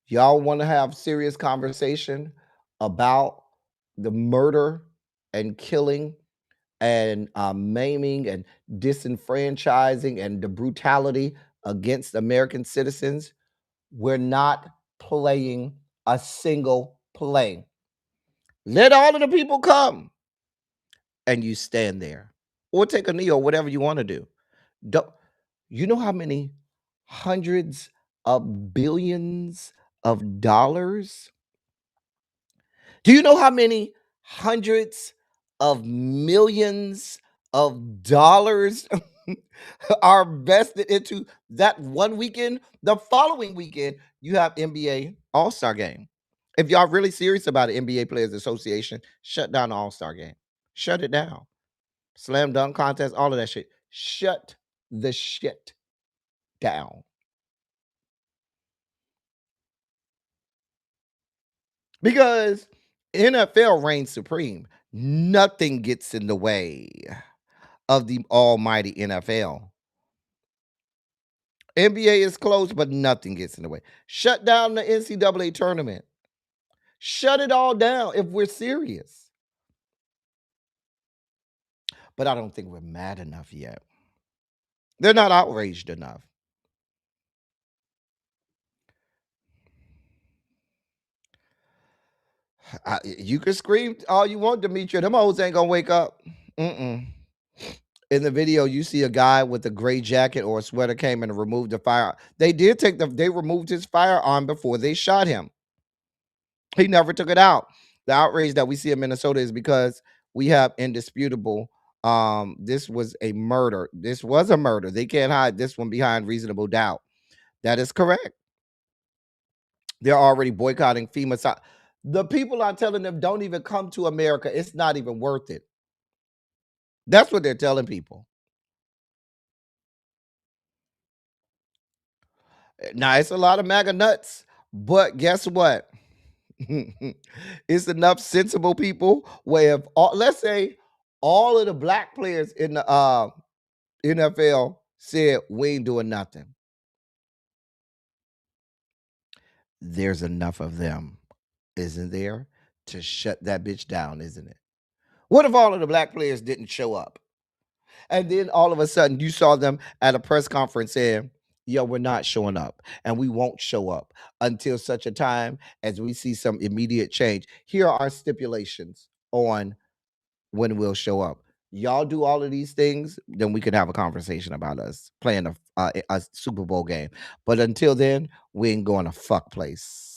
y'all want to have serious conversation about the murder and killing and maiming and disenfranchising and the brutality against American citizens, we're not playing a single play. Let all of the people come and you stand there or take a knee or whatever you want to do. Don't, you know how many hundreds of billions of dollars? Do you know how many hundreds of millions of dollars are vested into that one weekend? The following weekend, you have NBA All-Star Game. If y'all really serious about it, NBA Players Association, shut down the All-Star Game. Shut it down. Slam dunk contest, all of that shit. Shut the shit down. Because NFL reigns supreme. Nothing gets in the way of the almighty NFL. NBA is closed, but nothing gets in the way. Shut down the NCAA tournament. Shut it all down if we're serious. But I don't think we're mad enough yet. They're not outraged enough. You can scream all you want, Demetria. Them hoes ain't gonna wake up. In the video, you see a guy with a gray jacket or a sweater came and removed the fire. They removed his firearm before they shot him. He never took it out. The outrage that we see in Minnesota is because we have indisputable. This was a murder. This was a murder. They can't hide this one behind reasonable doubt. That is correct. They're already boycotting FEMA. The people are telling them don't even come to America. It's not even worth it. That's what they're telling people. Now, it's a lot of MAGA nuts, but guess what? It's enough sensible people where if let's say all of the black players in the NFL said we ain't doing nothing. There's enough of them, isn't there, to shut that bitch down, isn't it? What if all of the black players didn't show up? And then all of a sudden you saw them at a press conference saying, yo, we're not showing up and we won't show up until such a time as we see some immediate change. Here are our stipulations on when we'll show up. Y'all do all of these things, then we can have a conversation about us playing a Super Bowl game. But until then, we ain't going to fuck place.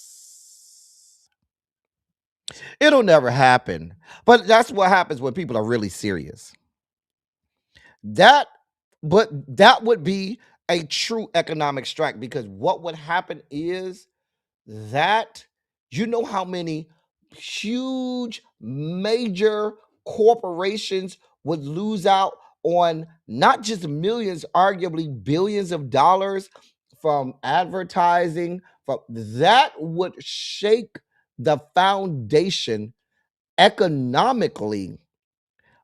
It'll never happen. But that's what happens when people are really serious. That would be a true economic strike, because what would happen is that you know how many huge major corporations would lose out on not just millions, arguably billions of dollars from advertising. From that would shake the foundation economically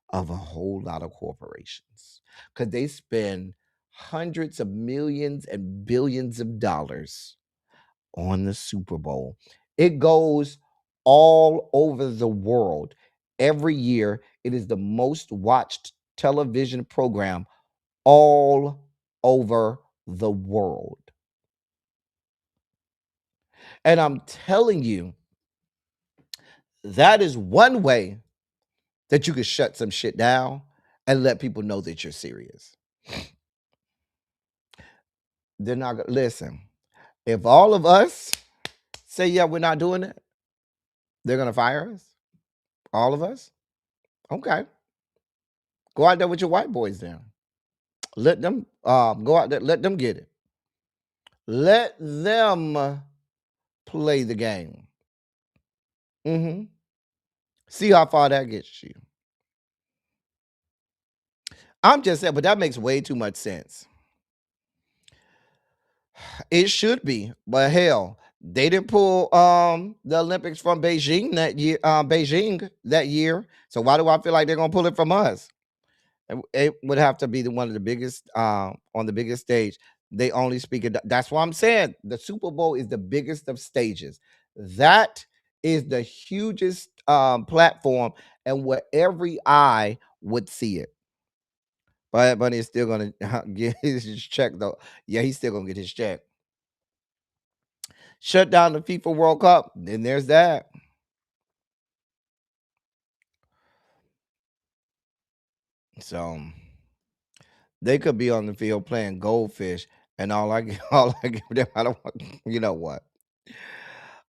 of a whole lot of corporations, because they spend hundreds of millions and billions of dollars on the Super Bowl. It goes all over the world. Every year, it is the most watched television program all over the world. And I'm telling you, that is one way that you could shut some shit down and let people know that you're serious. They're not gonna listen. If all of us say, yeah, we're not doing it, they're gonna fire us. All of us. Okay. Go out there with your white boys then. Let them go out there, let them get it. Let them play the game. See how far that gets you. I'm just saying, but that makes way too much sense. It should be, but hell, they didn't pull the Olympics from Beijing that year. So why do I feel like they're gonna pull it from us? It would have to be one of the biggest on the biggest stage. They only speak it. That's why I'm saying the Super Bowl is the biggest of stages. That is the hugest platform, and where every eye would see it. But Bunny is still gonna get his check though. Yeah, he's still gonna get his check. Shut down the FIFA World Cup. Then there's that. So they could be on the field playing goldfish, and all I give them, I don't want. You know what?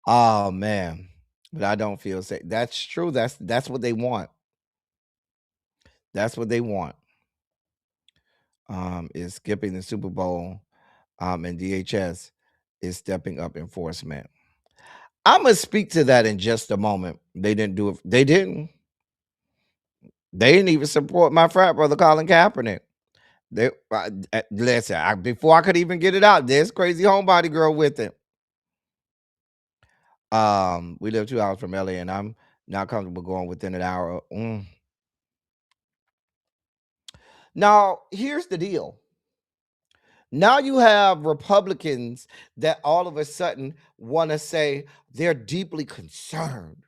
Oh man, but I don't feel safe. That's true. That's what they want. That's what they want. Is skipping the Super Bowl. And DHS is stepping up enforcement. I'm gonna speak to that in just a moment. They didn't do it. They didn't. They didn't even support my frat brother Colin Kaepernick. They listen. Before I could even get it out, there's crazy homebody girl with it. We live 2 hours from LA, and I'm not comfortable going within an hour. Now, here's the deal. Now you have Republicans that all of a sudden want to say they're deeply concerned.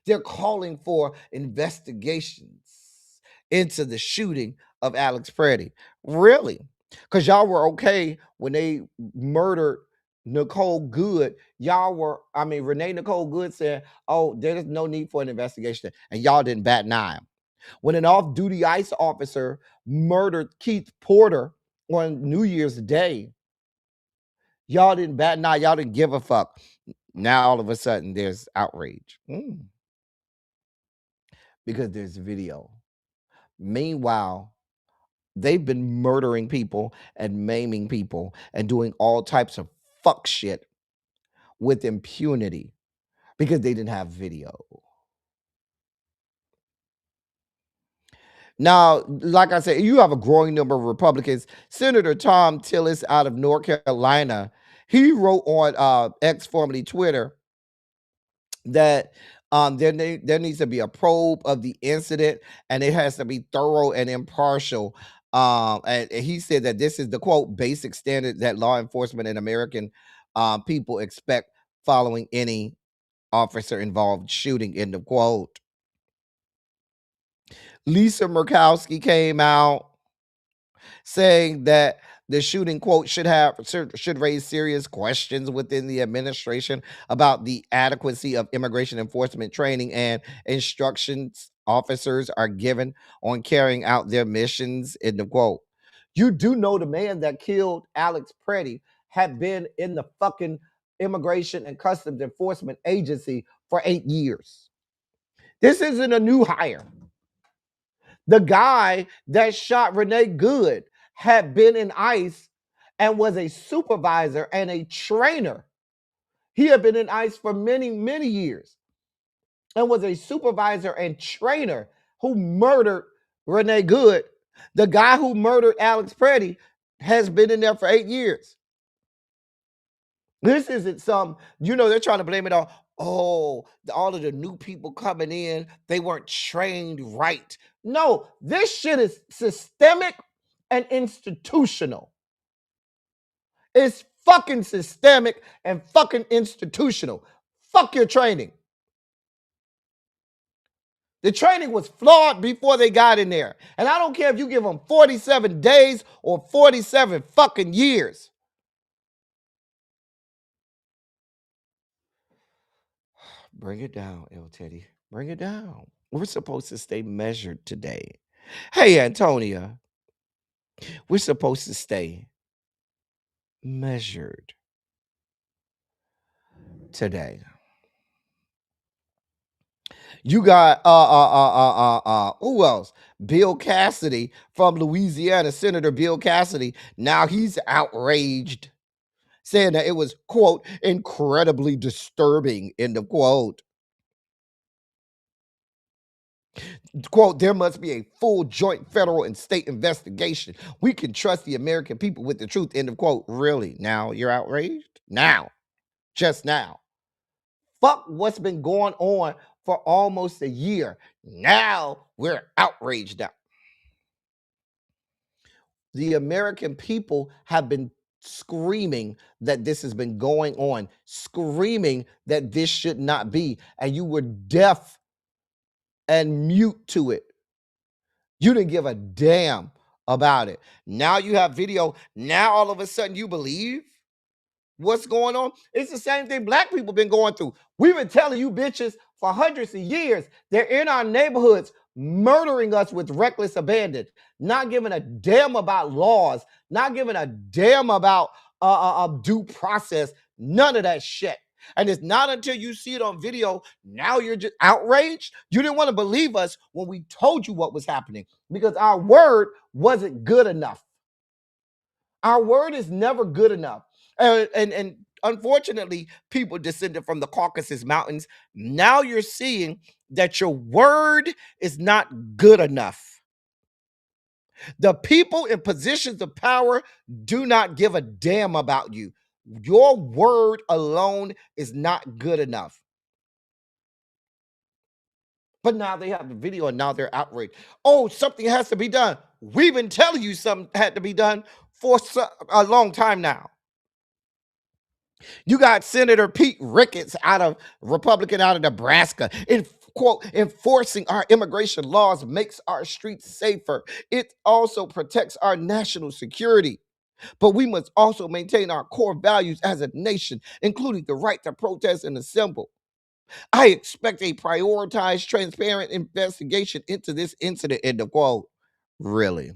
They're calling for investigations into the shooting of Alex Pretti. Really? Because y'all were okay when they murdered Nicole Good. Renee Nicole Good said, oh, there's no need for an investigation. And y'all didn't bat an eye. When an off-duty ICE officer murdered Keith Porter on New Year's Day, y'all didn't bat an eye. Y'all didn't give a fuck. Now all of a sudden there's outrage because there's video. Meanwhile, they've been murdering people and maiming people and doing all types of fuck shit with impunity because they didn't have video. Now, like I said, you have a growing number of Republicans. Senator Tom Tillis out of North Carolina, he wrote on X, formerly Twitter, that there needs to be a probe of the incident, and it has to be thorough and impartial. And he said that this is the quote basic standard that law enforcement and American people expect following any officer involved shooting. End of quote. Lisa Murkowski came out saying that the shooting quote should raise serious questions within the administration about the adequacy of immigration enforcement training and instructions officers are given on carrying out their missions. End of quote. You do know the man that killed Alex Pretti had been in the fucking Immigration and Customs Enforcement Agency for 8 years. This isn't a new hire. The guy that shot Renee Good had been in ICE and was a supervisor and a trainer. He had been in ICE for many, many years and was a supervisor and trainer who murdered Renee Good. The guy who murdered Alex Pretti has been in there for 8 years. This isn't they're trying to blame it on, all of the new people coming in, they weren't trained right. No, this shit is systemic and institutional. It's fucking systemic and fucking institutional. Fuck your training. The training was flawed before they got in there. And I don't care if you give them 47 days or 47 fucking years. Bring it down, El Teddy. Bring it down. We're supposed to stay measured today. Hey, Antonia, we're supposed to stay measured today. You got who else? Bill Cassidy from Louisiana, Senator Bill Cassidy. Now he's outraged, saying that it was, quote, incredibly disturbing, end of quote. Quote, there must be a full joint federal and state investigation. We can trust the American people with the truth, end of quote. Really? Now you're outraged? Now. Just now. Fuck what's been going on for almost a year. Now we're outraged now. The American people have been screaming that this has been going on, screaming that this should not be, and you were deaf and mute to it. You didn't give a damn about it. Now you have video. Now all of a sudden you believe what's going on. It's the same thing black people been going through. We've been telling you bitches for hundreds of years. They're in our neighborhoods murdering us with reckless abandon, not giving a damn about laws, not giving a damn about due process, none of that shit. And it's not until you see it on video, now you're just outraged. You didn't want to believe us when we told you what was happening because our word wasn't good enough. Our word is never good enough. And unfortunately, people descended from the Caucasus Mountains, now you're seeing that your word is not good enough. The people in positions of power do not give a damn about you. Your word alone is not good enough. But now they have the video and now they're outraged. Oh, something has to be done. We've been telling you something had to be done for a long time now. You got Senator Pete Ricketts Republican out of Nebraska, quote, enforcing our immigration laws makes our streets safer. It also protects our national security. But we must also maintain our core values as a nation, including the right to protest and assemble. I expect a prioritized, transparent investigation into this incident, end of quote. Really?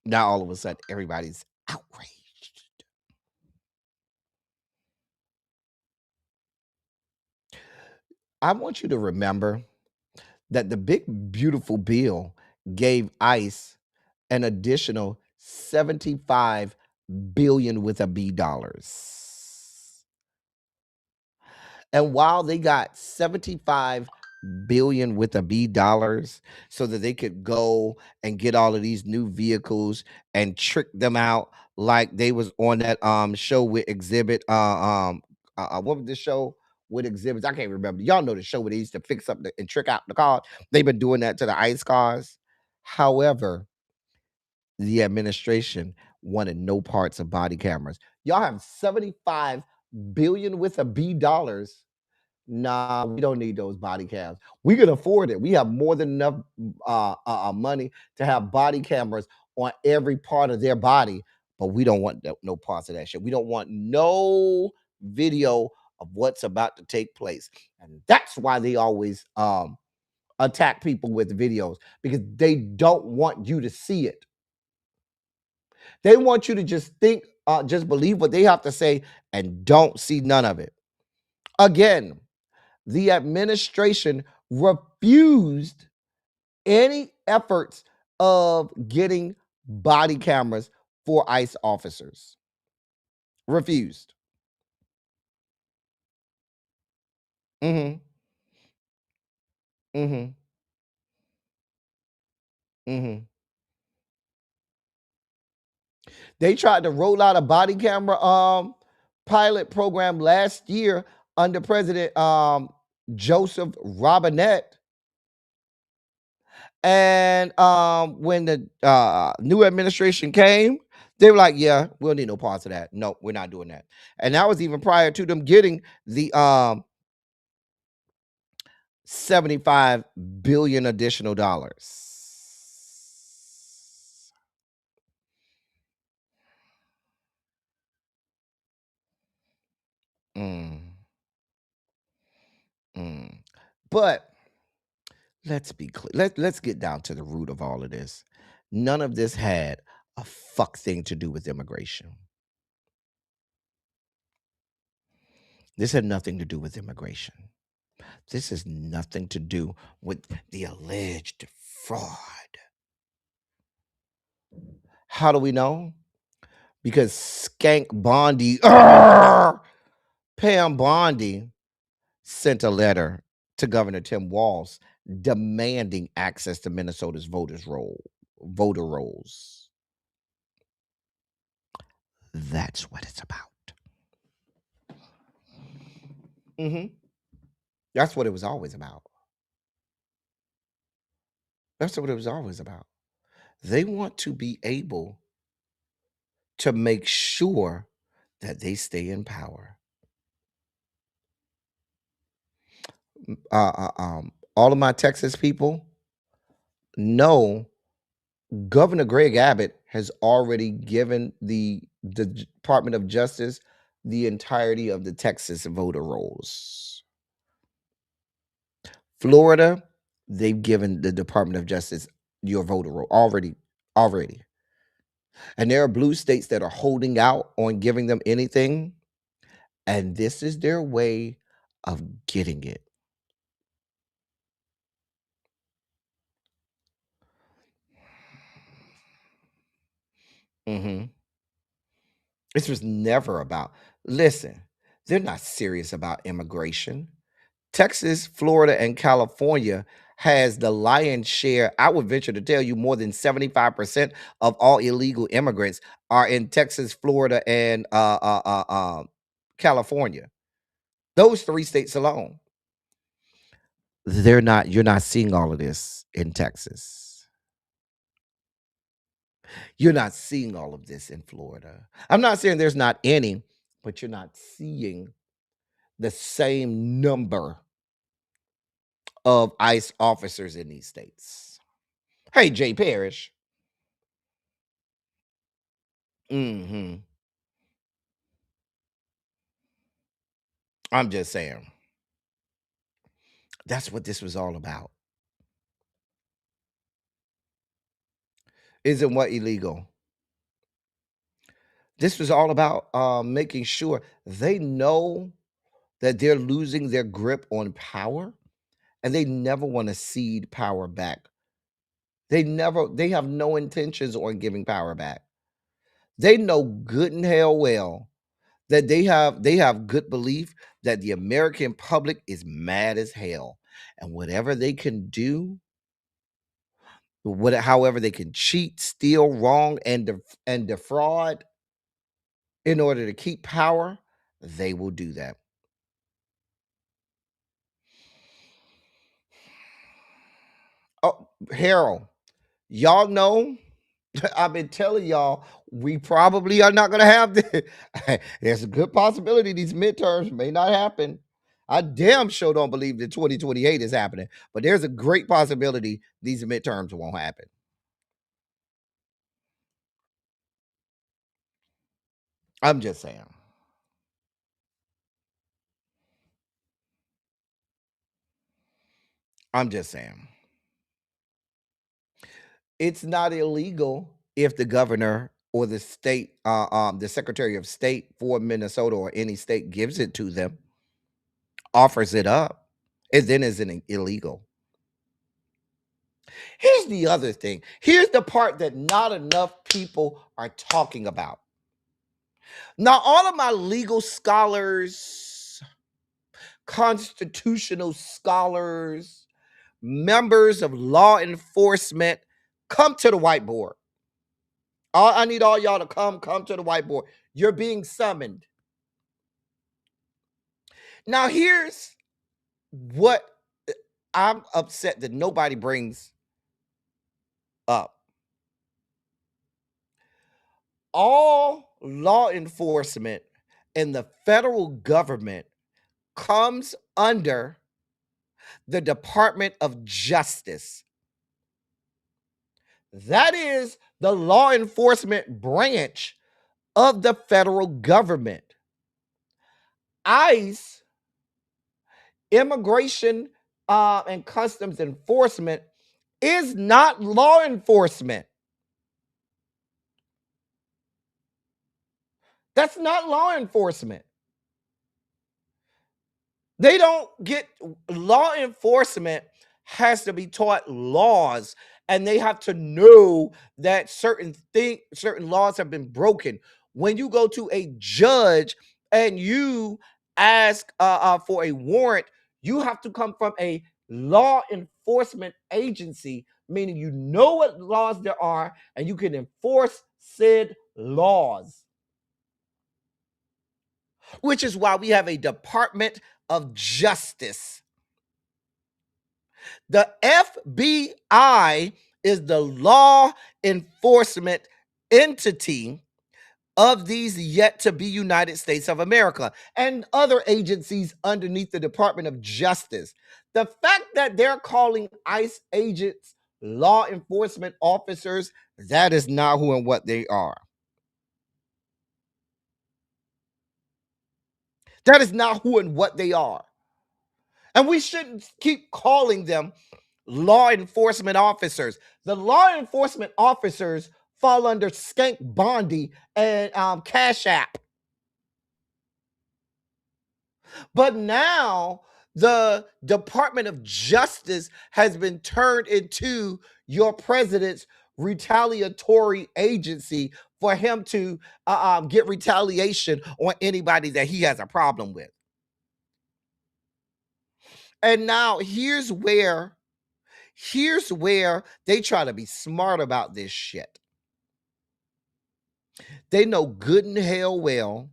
Now all of a sudden, everybody's outraged. I want you to remember that the big beautiful bill gave ICE an additional 75 billion with a B dollars. And while they got 75 billion with a B dollars so that they could go and get all of these new vehicles and trick them out like they was on that show with Exhibit what was the show with Exhibits? I can't remember. Y'all know the show where they used to fix up and trick out the car. They've been doing that to the ICE cars. However, the administration wanted no parts of body cameras. Y'all have 75 billion with a B dollars. Nah, we don't need those body cams. We can afford it. We have more than enough money to have body cameras on every part of their body, but we don't want no parts of that shit. We don't want no video of what's about to take place. And that's why they always attack people with videos, because they don't want you to see it. They want you to just think, just believe what they have to say and don't see none of it. Again, the administration refused any efforts of getting body cameras for ICE officers. Refused. Mm-hmm. Mm-hmm. Mm-hmm. They tried to roll out a body camera pilot program last year under President Joseph Robinette. And when the new administration came, they were like, yeah, we don't need no parts of that. No, we're not doing that. And that was even prior to them getting the 75 billion additional dollars. Mm. Mm. But let's be clear. Let's get down to the root of all of this. None of this had a fuck thing to do with immigration. This had nothing to do with immigration. This has nothing to do with the alleged fraud. How do we know? Because Skank Bondi, Pam Bondi, sent a letter to Governor Tim Walz demanding access to Minnesota's voter rolls. That's what it's about. Mm-hmm. That's what it was always about. That's what it was always about. They want to be able to make sure that they stay in power. All of my Texas people, no, Governor Greg Abbott has already given the Department of Justice the entirety of the Texas voter rolls. Florida, they've given the Department of Justice your voter roll already. And there are blue states that are holding out on giving them anything, and this is their way of getting it. Mhm. This was never about, listen, they're not serious about immigration. Texas, Florida, and California has the lion's share. I would venture to tell you more than 75% of all illegal immigrants are in Texas, Florida, and California. Those three states alone. You're not seeing all of this in Texas. You're not seeing all of this in Florida. I'm not saying there's not any, but you're not seeing the same number of ICE officers in these states. Hey, Jay Parrish. Hmm. I'm just saying. That's what this was all about. Isn't what illegal? This was all about making sure they know that they're losing their grip on power, and they never want to cede power back. They have no intentions on giving power back. They know good and hell well that they have good belief that the American public is mad as hell, and whatever they can do, however they can cheat, steal, wrong, and defraud in order to keep power, they will do that. Oh, Harold, y'all know I've been telling y'all we probably are not going to have this. There's a good possibility these midterms may not happen. I damn sure don't believe that 2028 is happening, but there's a great possibility these midterms won't happen. I'm just saying. I'm just saying. It's not illegal if the governor or the state, the secretary of state for Minnesota or any state gives it to them, offers it up, it then isn't illegal. Here's the other thing. Here's the part that not enough people are talking about. Now, all of my legal scholars, constitutional scholars, members of law enforcement, come to the whiteboard. I need all y'all to come to the whiteboard. You're being summoned. Now, here's what I'm upset that nobody brings up. All law enforcement in the federal government comes under the Department of Justice. That is the law enforcement branch of the federal government. ICE, Immigration and Customs Enforcement, is not law enforcement. That's not law enforcement. They don't get, law enforcement has to be taught laws, and they have to know that certain laws have been broken. When you go to a judge and you ask for a warrant, you have to come from a law enforcement agency, meaning you know what laws there are and you can enforce said laws. Which is why we have a Department of Justice. The FBI is the law enforcement entity of these yet to be United States of America and other agencies underneath the Department of Justice. The fact that they're calling ICE agents law enforcement officers, that is not who and what they are. That is not who and what they are. And we shouldn't keep calling them law enforcement officers. The law enforcement officers fall under Skank Bondi and CashApp. But now the Department of Justice has been turned into your president's retaliatory agency for him to get retaliation on anybody that he has a problem with. And now here's where they try to be smart about this shit. They know good and hell well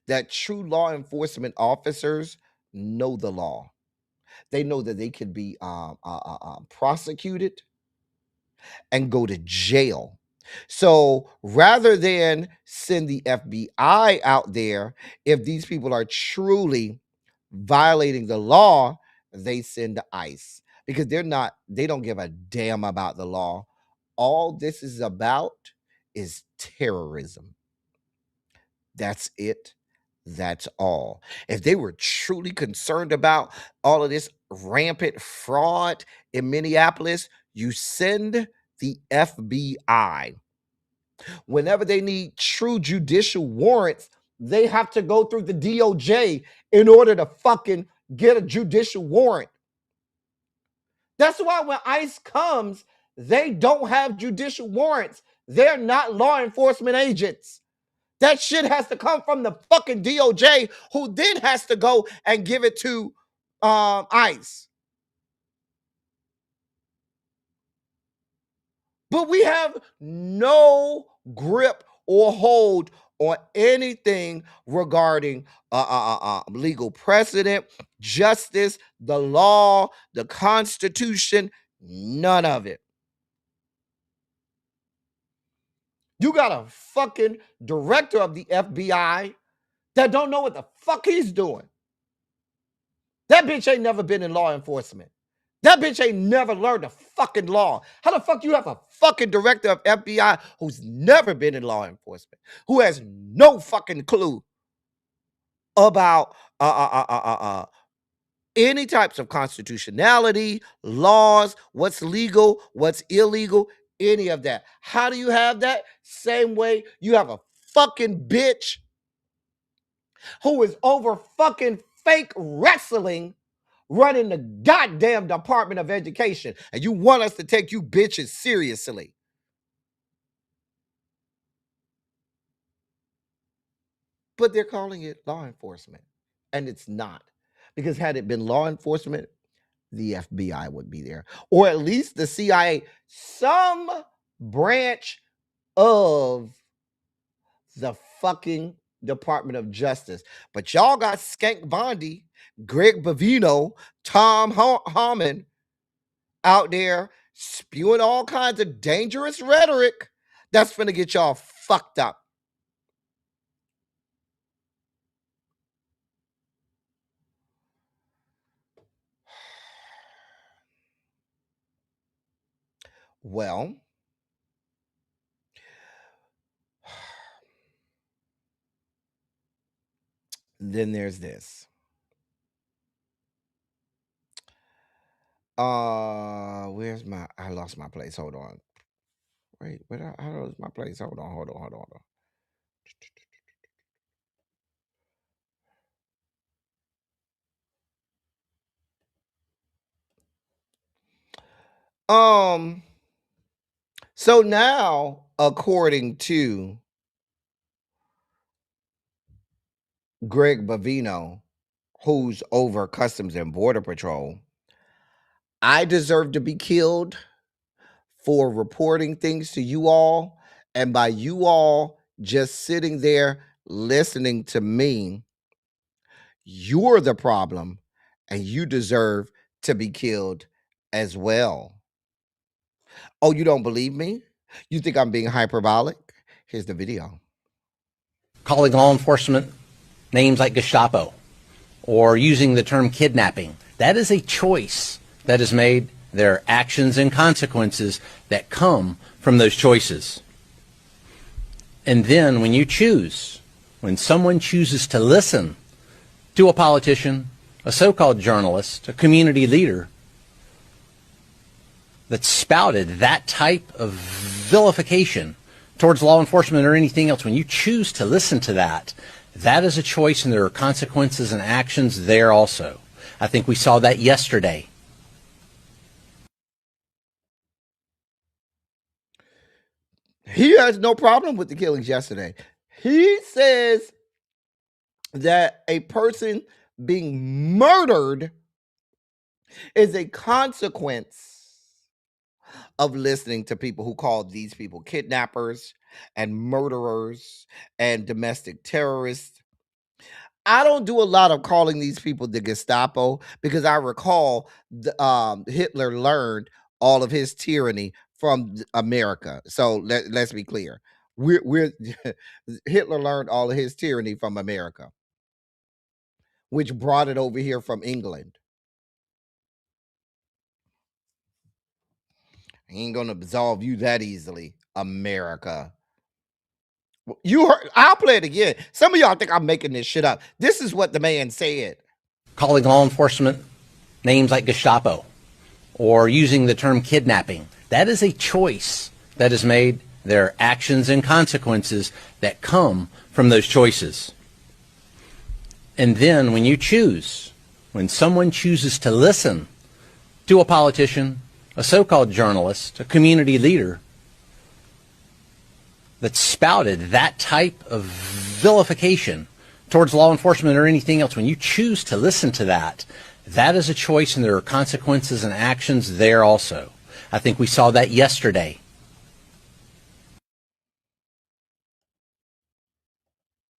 that true law enforcement officers know the law. They know that they could be prosecuted and go to jail. So rather than send the FBI out there, if these people are truly violating the law, they send ICE because they don't give a damn about the law. All this is about is terrorism. That's it. That's all. If they were truly concerned about all of this rampant fraud in Minneapolis, you send the FBI. Whenever they need true judicial warrants, they have to go through the DOJ in order to fucking get a judicial warrant. That's why when ICE comes, they don't have judicial warrants. They're not law enforcement agents. That shit has to come from the fucking DOJ, who then has to go and give it to ICE. But we have no grip or hold on anything regarding legal precedent, justice, the law, the Constitution, none of it. You got a fucking director of the FBI that don't know what the fuck he's doing. That bitch ain't never been in law enforcement. That bitch ain't never learned the fucking law. How the fuck you have a fucking director of FBI who's never been in law enforcement, who has no fucking clue about any types of constitutionality, laws, what's legal, what's illegal, any of that? How do you have that? Same way you have a fucking bitch who is over fucking fake wrestling running the goddamn Department of Education, and you want us to take you bitches seriously. But they're calling it law enforcement, and it's not. Because had it been law enforcement, the FBI would be there, or at least the CIA, some branch of the fucking Department of Justice. But y'all got Skank Bondi, Greg Bavino, Tom Harmon out there spewing all kinds of dangerous rhetoric that's finna get y'all fucked up. Well, then there's this. Where's my? I lost my place. Hold on. Wait, I lost my place. Hold on. So now, according to Greg Bavino, who's over Customs and Border Patrol, I deserve to be killed for reporting things to you all, and by you all just sitting there listening to me, you're the problem, and you deserve to be killed as well. Oh, you don't believe me? You think I'm being hyperbolic? Here's the video. Calling law enforcement names like Gestapo or using the term kidnapping. That is a choice that is made, their actions and consequences that come from those choices. And then when you choose, when someone chooses to listen to a politician, a so-called journalist, a community leader that spouted that type of vilification towards law enforcement or anything else, when you choose to listen to that, that is a choice, and there are consequences and actions there also. I think we saw that yesterday. He has no problem with the killings yesterday. He says that a person being murdered is a consequence of listening to people who call these people kidnappers and murderers and domestic terrorists. I don't do a lot of calling these people the Gestapo because I recall Hitler learned all of his tyranny from America. So let's be clear. We're Hitler learned all of his tyranny from America, which brought it over here from England. He ain't gonna absolve you that easily, America. You heard, I'll play it again. Some of y'all think I'm making this shit up. This is what the man said. Calling law enforcement names like Gestapo or using the term kidnapping, that is a choice that is made. There are actions and consequences that come from those choices. And then when you choose, when someone chooses to listen to a politician, a so-called journalist, a community leader that spouted that type of vilification towards law enforcement or anything else, when you choose to listen to that, that is a choice, and there are consequences and actions there also. I think we saw that yesterday.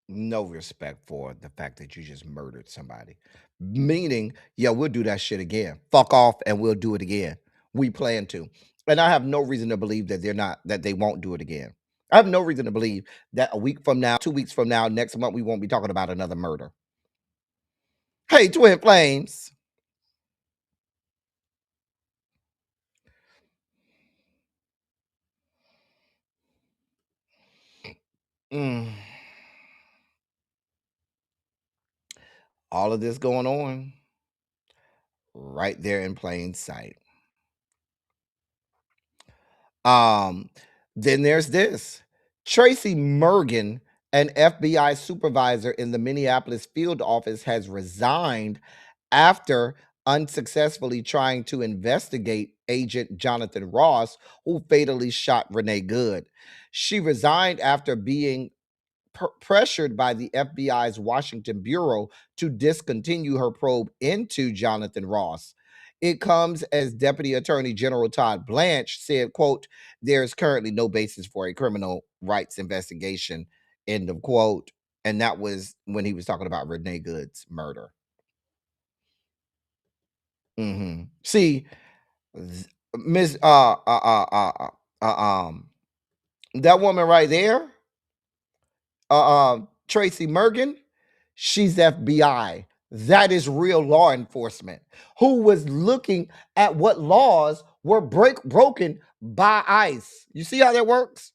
No respect for the fact that you just murdered somebody. Meaning, yeah, we'll do that shit again. Fuck off and we'll do it again. We plan to. And I have no reason to believe that they won't do it again. I have no reason to believe that a week from now, 2 weeks from now, next month, we won't be talking about another murder. Hey, Twin Flames. All of this going on right there in plain sight. Then there's this. Tracy Mergen, an FBI supervisor in the Minneapolis field office, has resigned after unsuccessfully trying to investigate Agent Jonathan Ross, who fatally shot Renee Good. She resigned after being pressured by the FBI's Washington Bureau to discontinue her probe into Jonathan Ross. It comes as Deputy Attorney General Todd Blanche said, quote, "There's currently no basis for a criminal rights investigation," end of quote. And that was when he was talking about Renee Good's murder. See, Miss that woman right there, Tracy Mergen, she's FBI. That is real law enforcement who was looking at what laws were broken by ICE. You see how that works?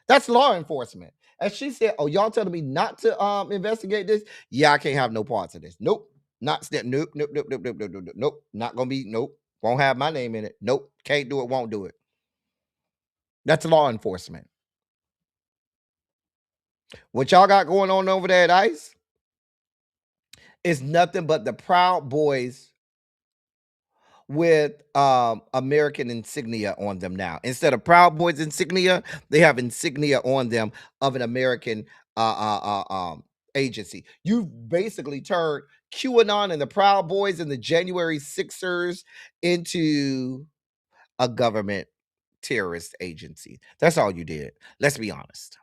That's law enforcement. And she said, "Oh, y'all telling me not to investigate this? Yeah, I can't have no parts of this. Nope, not step. Nope, nope, nope, nope, nope, nope, nope, nope, nope. Not gonna be. Nope, won't have my name in it. Nope, can't do it. Won't do it." That's law enforcement. What y'all got going on over there at ICE is nothing but the Proud Boys with American insignia on them now. Instead of Proud Boys insignia, they have insignia on them of an American agency. You've basically turned QAnon and the Proud Boys and the January Sixers into a government terrorist agency. That's all you did. Let's be honest.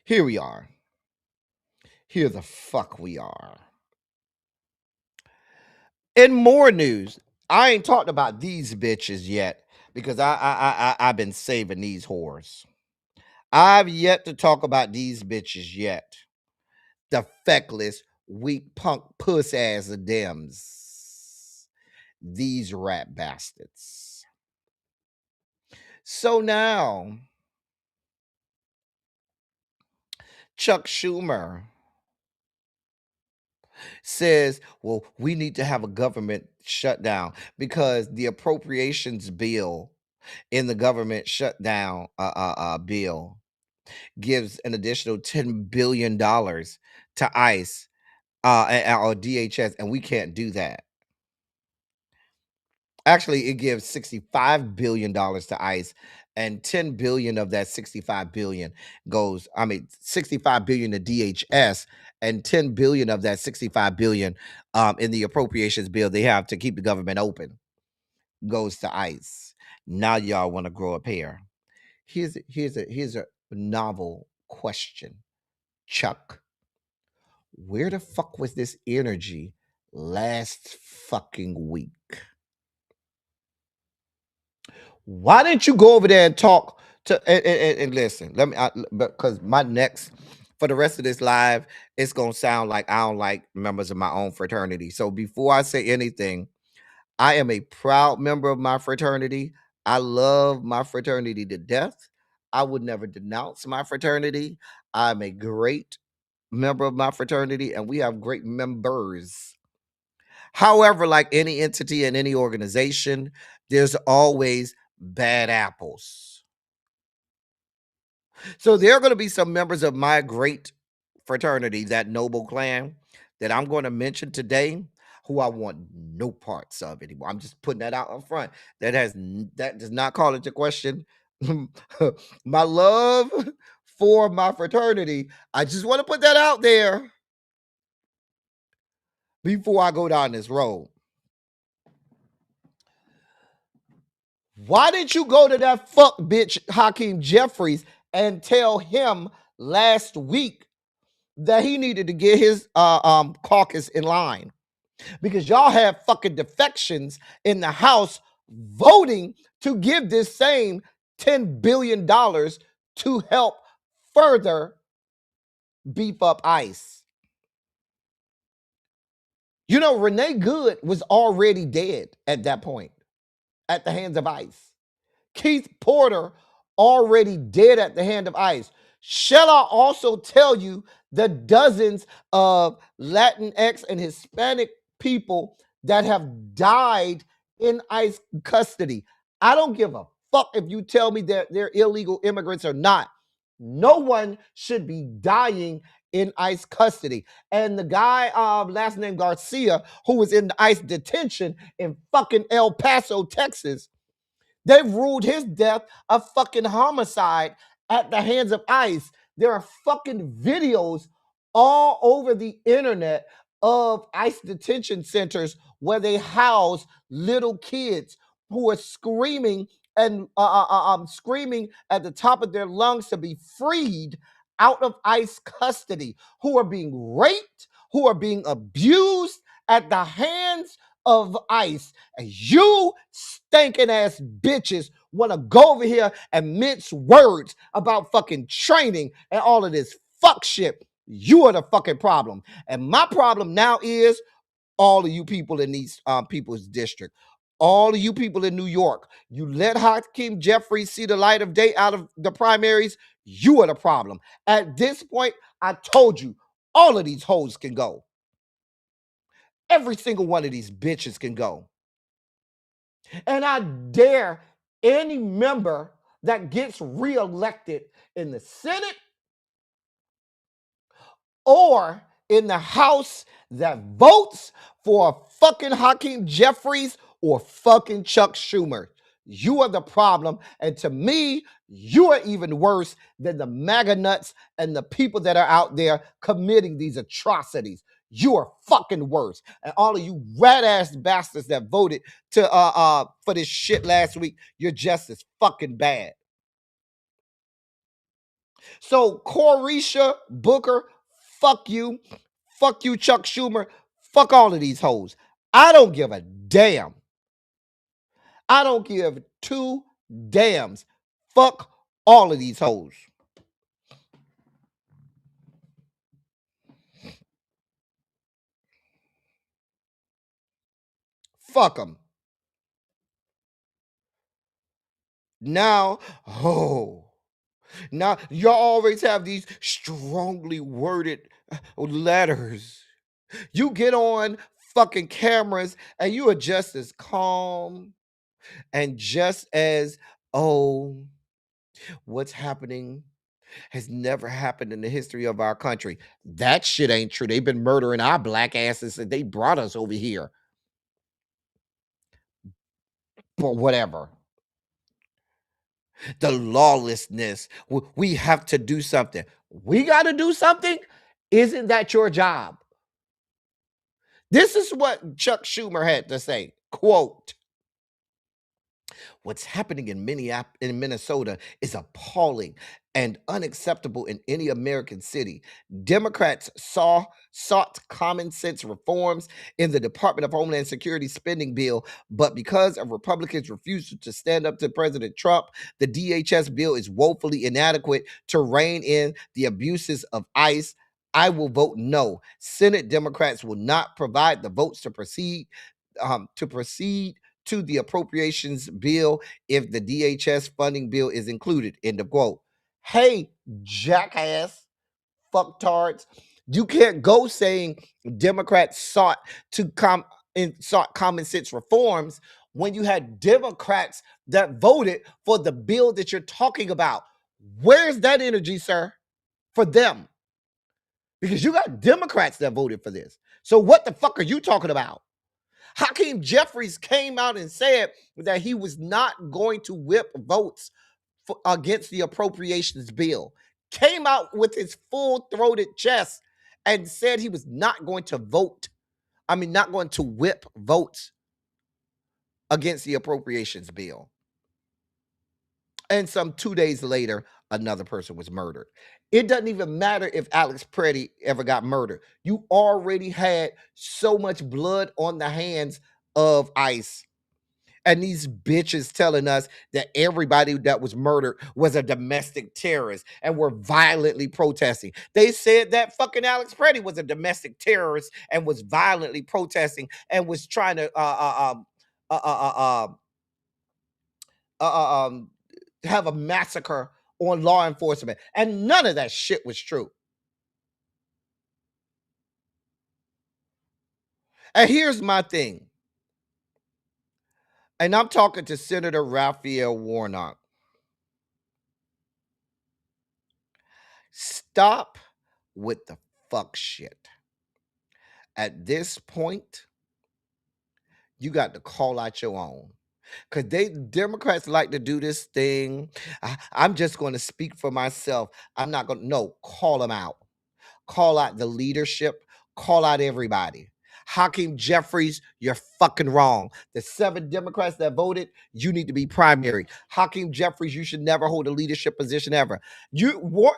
Here we are. Here the fuck we are. In more news, I ain't talked about these bitches yet because I've been saving these whores. I've yet to talk about these bitches yet. The feckless, weak punk puss ass of dems. these rat bastards. So now, Chuck Schumer says, well, we need to have a government shutdown because the appropriations bill in the government shutdown bill gives an additional $10 billion to ICE or DHS, and we can't do that. Actually, it gives $65 billion to ICE, and $10 billion of that $65 billion goes, $65 billion to DHS, and $10 billion of that $65 billion in the appropriations bill they have to keep the government open goes to ICE. Now y'all want to grow a pair. Here's a novel question, Chuck. Where the fuck was this energy last fucking week? Why didn't you go over there and talk to and listen? Let me, because my next for the rest of this live, it's gonna sound like I don't like members of my own fraternity. So before I say anything, I am a proud member of my fraternity. I love my fraternity to death. I would never denounce my fraternity. I'm a great member of my fraternity, and we have great members. However, like any entity and any organization, there's always bad apples. So there are going to be some members of my great fraternity, that noble clan, that I'm going to mention today, who I want no parts of anymore. I'm just putting that out up front. That does not call into question my love for my fraternity. I just want to put that out there before I go down this road. Why didn't you go to that fuck bitch Hakeem Jeffries and tell him last week that he needed to get his caucus in line? Because y'all have fucking defections in the House voting to give this same $10 billion to help further beef up ICE. You know, Renee Good was already dead at that point at the hands of ICE. Keith Porter already dead at the hand of ICE. Shall I also tell you the dozens of Latinx and Hispanic people that have died in ICE custody? I don't give a fuck if you tell me that they're illegal immigrants or not. No one should be dying in ICE custody. And the guy, last name Garcia, who was in the ICE detention in fucking El Paso, Texas, they've ruled his death a fucking homicide at the hands of ICE. There are fucking videos all over the internet of ICE detention centers where they house little kids who are screaming and screaming at the top of their lungs to be freed out of ICE custody, who are being raped, who are being abused at the hands of ICE. And you stinking ass bitches want to go over here and mince words about fucking training and all of this fuck shit. You are the fucking problem. And my problem now is all of you people in these people's district. All of you people in New York, you let Hakeem Jeffries see the light of day out of the primaries, you are the problem. At this point, I told you, all of these hoes can go. Every single one of these bitches can go. And I dare any member that gets reelected in the Senate or in the House that votes for fucking Hakeem Jeffries or fucking Chuck Schumer. You are the problem. And to me, you are even worse than the MAGA nuts and the people that are out there committing these atrocities. You are fucking worse. And all of you rat ass bastards that voted to for this shit last week, you're just as fucking bad. So Corisha Booker, fuck you. Fuck you, Chuck Schumer. Fuck all of these hoes. I don't give a damn. I don't give two damns. Fuck all of these hoes. Fuck them. Now, now y'all always have these strongly worded letters. You get on fucking cameras and you are just as calm and just as, oh, what's happening has never happened in the history of our country. That shit ain't true. They've been murdering our black asses and they brought us over here. But whatever. The lawlessness. We have to do something. We got to do something? Isn't that your job? This is what Chuck Schumer had to say. Quote, what's happening in Minnesota is appalling and unacceptable in any American city. Democrats sought common sense reforms in the Department of Homeland Security spending bill, but because of Republicans' refusal to stand up to President Trump, the DHS bill is woefully inadequate to rein in the abuses of ICE. I will vote no. Senate Democrats will not provide the votes to proceed to the appropriations bill if the DHS funding bill is included. End of quote. Hey, jackass, fucktards. You can't go saying Democrats sought common sense reforms when you had Democrats that voted for the bill that you're talking about. Where's that energy, sir, for them? Because you got Democrats that voted for this. So what the fuck are you talking about? Hakeem Jeffries came out and said that he was not going to whip votes against the appropriations bill. Came out with his full-throated chest and said he was not going to not going to whip votes against the appropriations bill. And some 2 days later, another person was murdered. It doesn't even matter if Alex Pretti ever got murdered. You already had so much blood on the hands of ICE. And these bitches telling us that everybody that was murdered was a domestic terrorist and were violently protesting. They said that fucking Alex Pretti was a domestic terrorist and was violently protesting and was trying to have a massacre on law enforcement. And none of that shit was true. And here's my thing. And I'm talking to Senator Raphael Warnock. Stop with the fuck shit. At this point, you got to call out your own. Because Democrats like to do this thing. I'm just going to speak for myself. I'm not going to, no, call them out. Call out the leadership. Call out everybody. Hakeem Jeffries, you're fucking wrong. The 7 Democrats that voted, you need to be primary. Hakeem Jeffries, you should never hold a leadership position ever.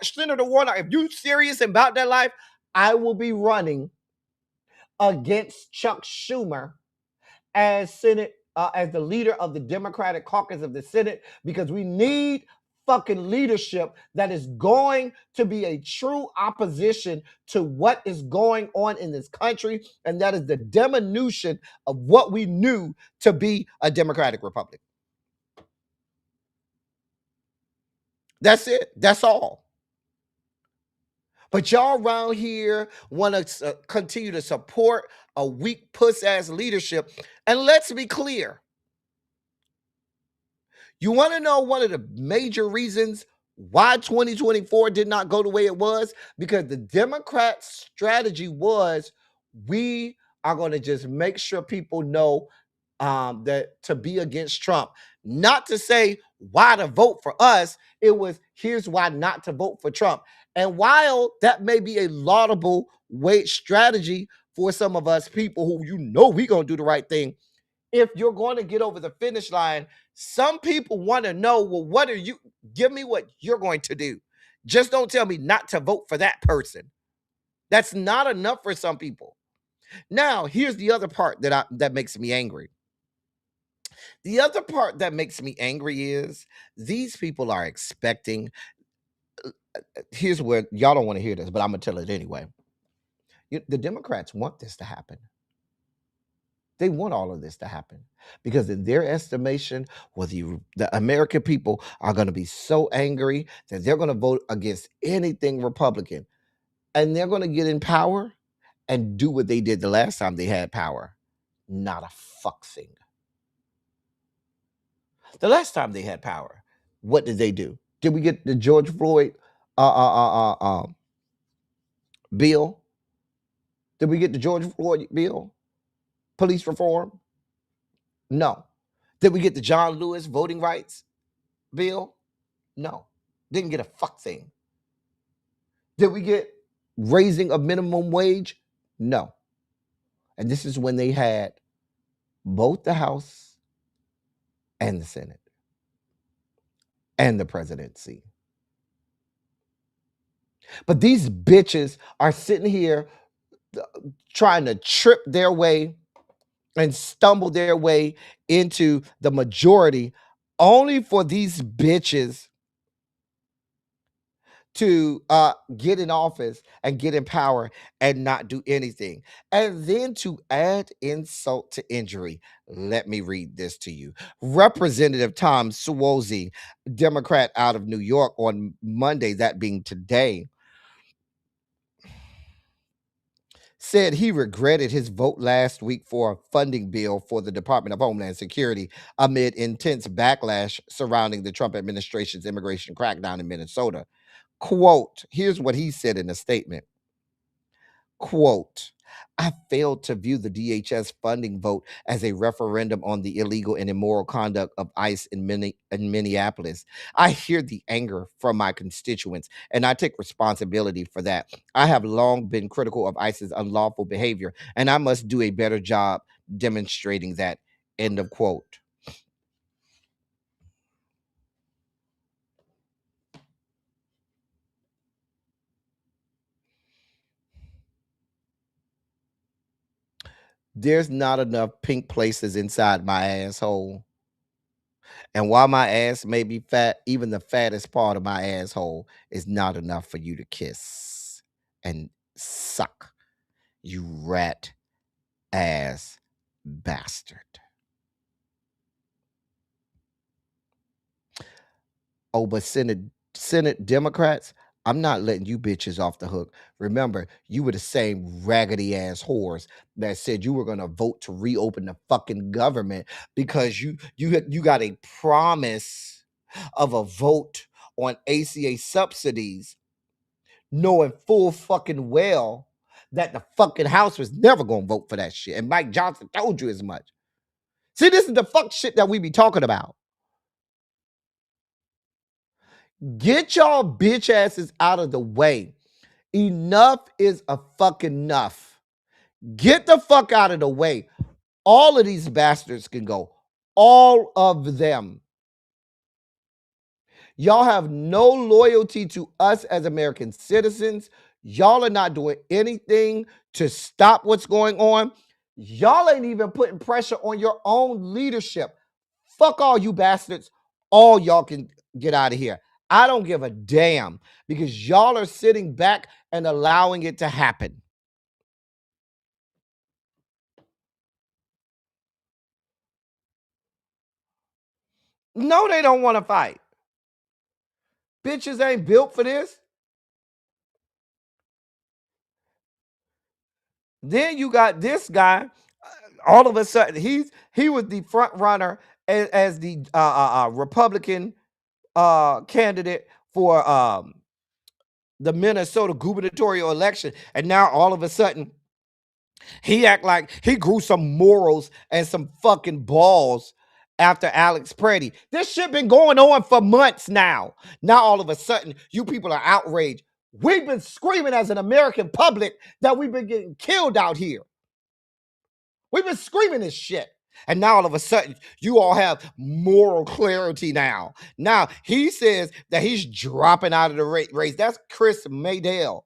Senator Warnock, if you serious about that life, I will be running against Chuck Schumer as as the leader of the Democratic caucus of the Senate, because we need fucking leadership that is going to be a true opposition to what is going on in this country, and that is the diminution of what we knew to be a democratic republic. That's it. That's all. But y'all around here want to continue to support a weak puss-ass leadership. And let's be clear. You want to know one of the major reasons why 2024 did not go the way it was? Because the Democrats' strategy was, we are going to just make sure people know that to be against Trump. Not to say why to vote for us. It was, here's why not to vote for Trump. And while that may be a laudable strategy for some of us people who we're going to do the right thing, if you're going to get over the finish line, some people want to know, well, give me what you're going to do. Just don't tell me not to vote for that person. That's not enough for some people. Now, here's the other part that makes me angry. The other part that makes me angry is these people are expecting, here's where y'all don't want to hear this, but I'm going to tell it anyway. The Democrats want this to happen. They want all of this to happen because, in their estimation, well, the American people are going to be so angry that they're going to vote against anything Republican, and they're going to get in power and do what they did the last time they had power. Not a fuck thing. The last time they had power, what did they do? Did we get the George Floyd bill? Did we get the George Floyd bill? Police reform? No. Did we get the John Lewis voting rights bill? No. Didn't get a fuck thing. Did we get raising of minimum wage? No. And this is when they had both the House and the Senate and the presidency. But these bitches are sitting here trying to trip their way and stumble their way into the majority only for these bitches to get in office and get in power and not do anything. And then to add insult to injury, let me read this to you. Representative Tom Suozzi, Democrat out of New York, on Monday, that being today, said he regretted his vote last week for a funding bill for the Department of Homeland Security amid intense backlash surrounding the Trump administration's immigration crackdown in Minnesota. Quote, here's what he said in a statement. Quote, I failed to view the DHS funding vote as a referendum on the illegal and immoral conduct of ICE in Minneapolis. I hear the anger from my constituents, and I take responsibility for that. I have long been critical of ICE's unlawful behavior, and I must do a better job demonstrating that. End of quote. There's not enough pink places inside my asshole. And while my ass may be fat, even the fattest part of my asshole is not enough for you to kiss and suck, you rat ass bastard. Oh, but Senate Democrats, I'm not letting you bitches off the hook. Remember, you were the same raggedy ass whores that said you were going to vote to reopen the fucking government because you got a promise of a vote on ACA subsidies, knowing full fucking well that the fucking House was never going to vote for that shit. And Mike Johnson told you as much. See, this is the fuck shit that we be talking about. Get y'all bitch asses out of the way. Enough is a fucking enough. Get the fuck out of the way. All of these bastards can go. All of them. Y'all have no loyalty to us as American citizens. Y'all are not doing anything to stop what's going on. Y'all ain't even putting pressure on your own leadership. Fuck all you bastards. All y'all can get out of here. I don't give a damn because y'all are sitting back and allowing it to happen. No, they don't want to fight. Bitches ain't built for this. Then you got this guy. All of a sudden, he was the front runner as the Republican candidate for the Minnesota gubernatorial election, and now all of a sudden, he act like he grew some morals and some fucking balls after Alex Pretti. This shit been going on for months now. Now all of a sudden, you people are outraged. We've been screaming as an American public that we've been getting killed out here. We've been screaming this shit. And now all of a sudden, you all have moral clarity now. Now, he says that he's dropping out of the race. That's Chris Maydell.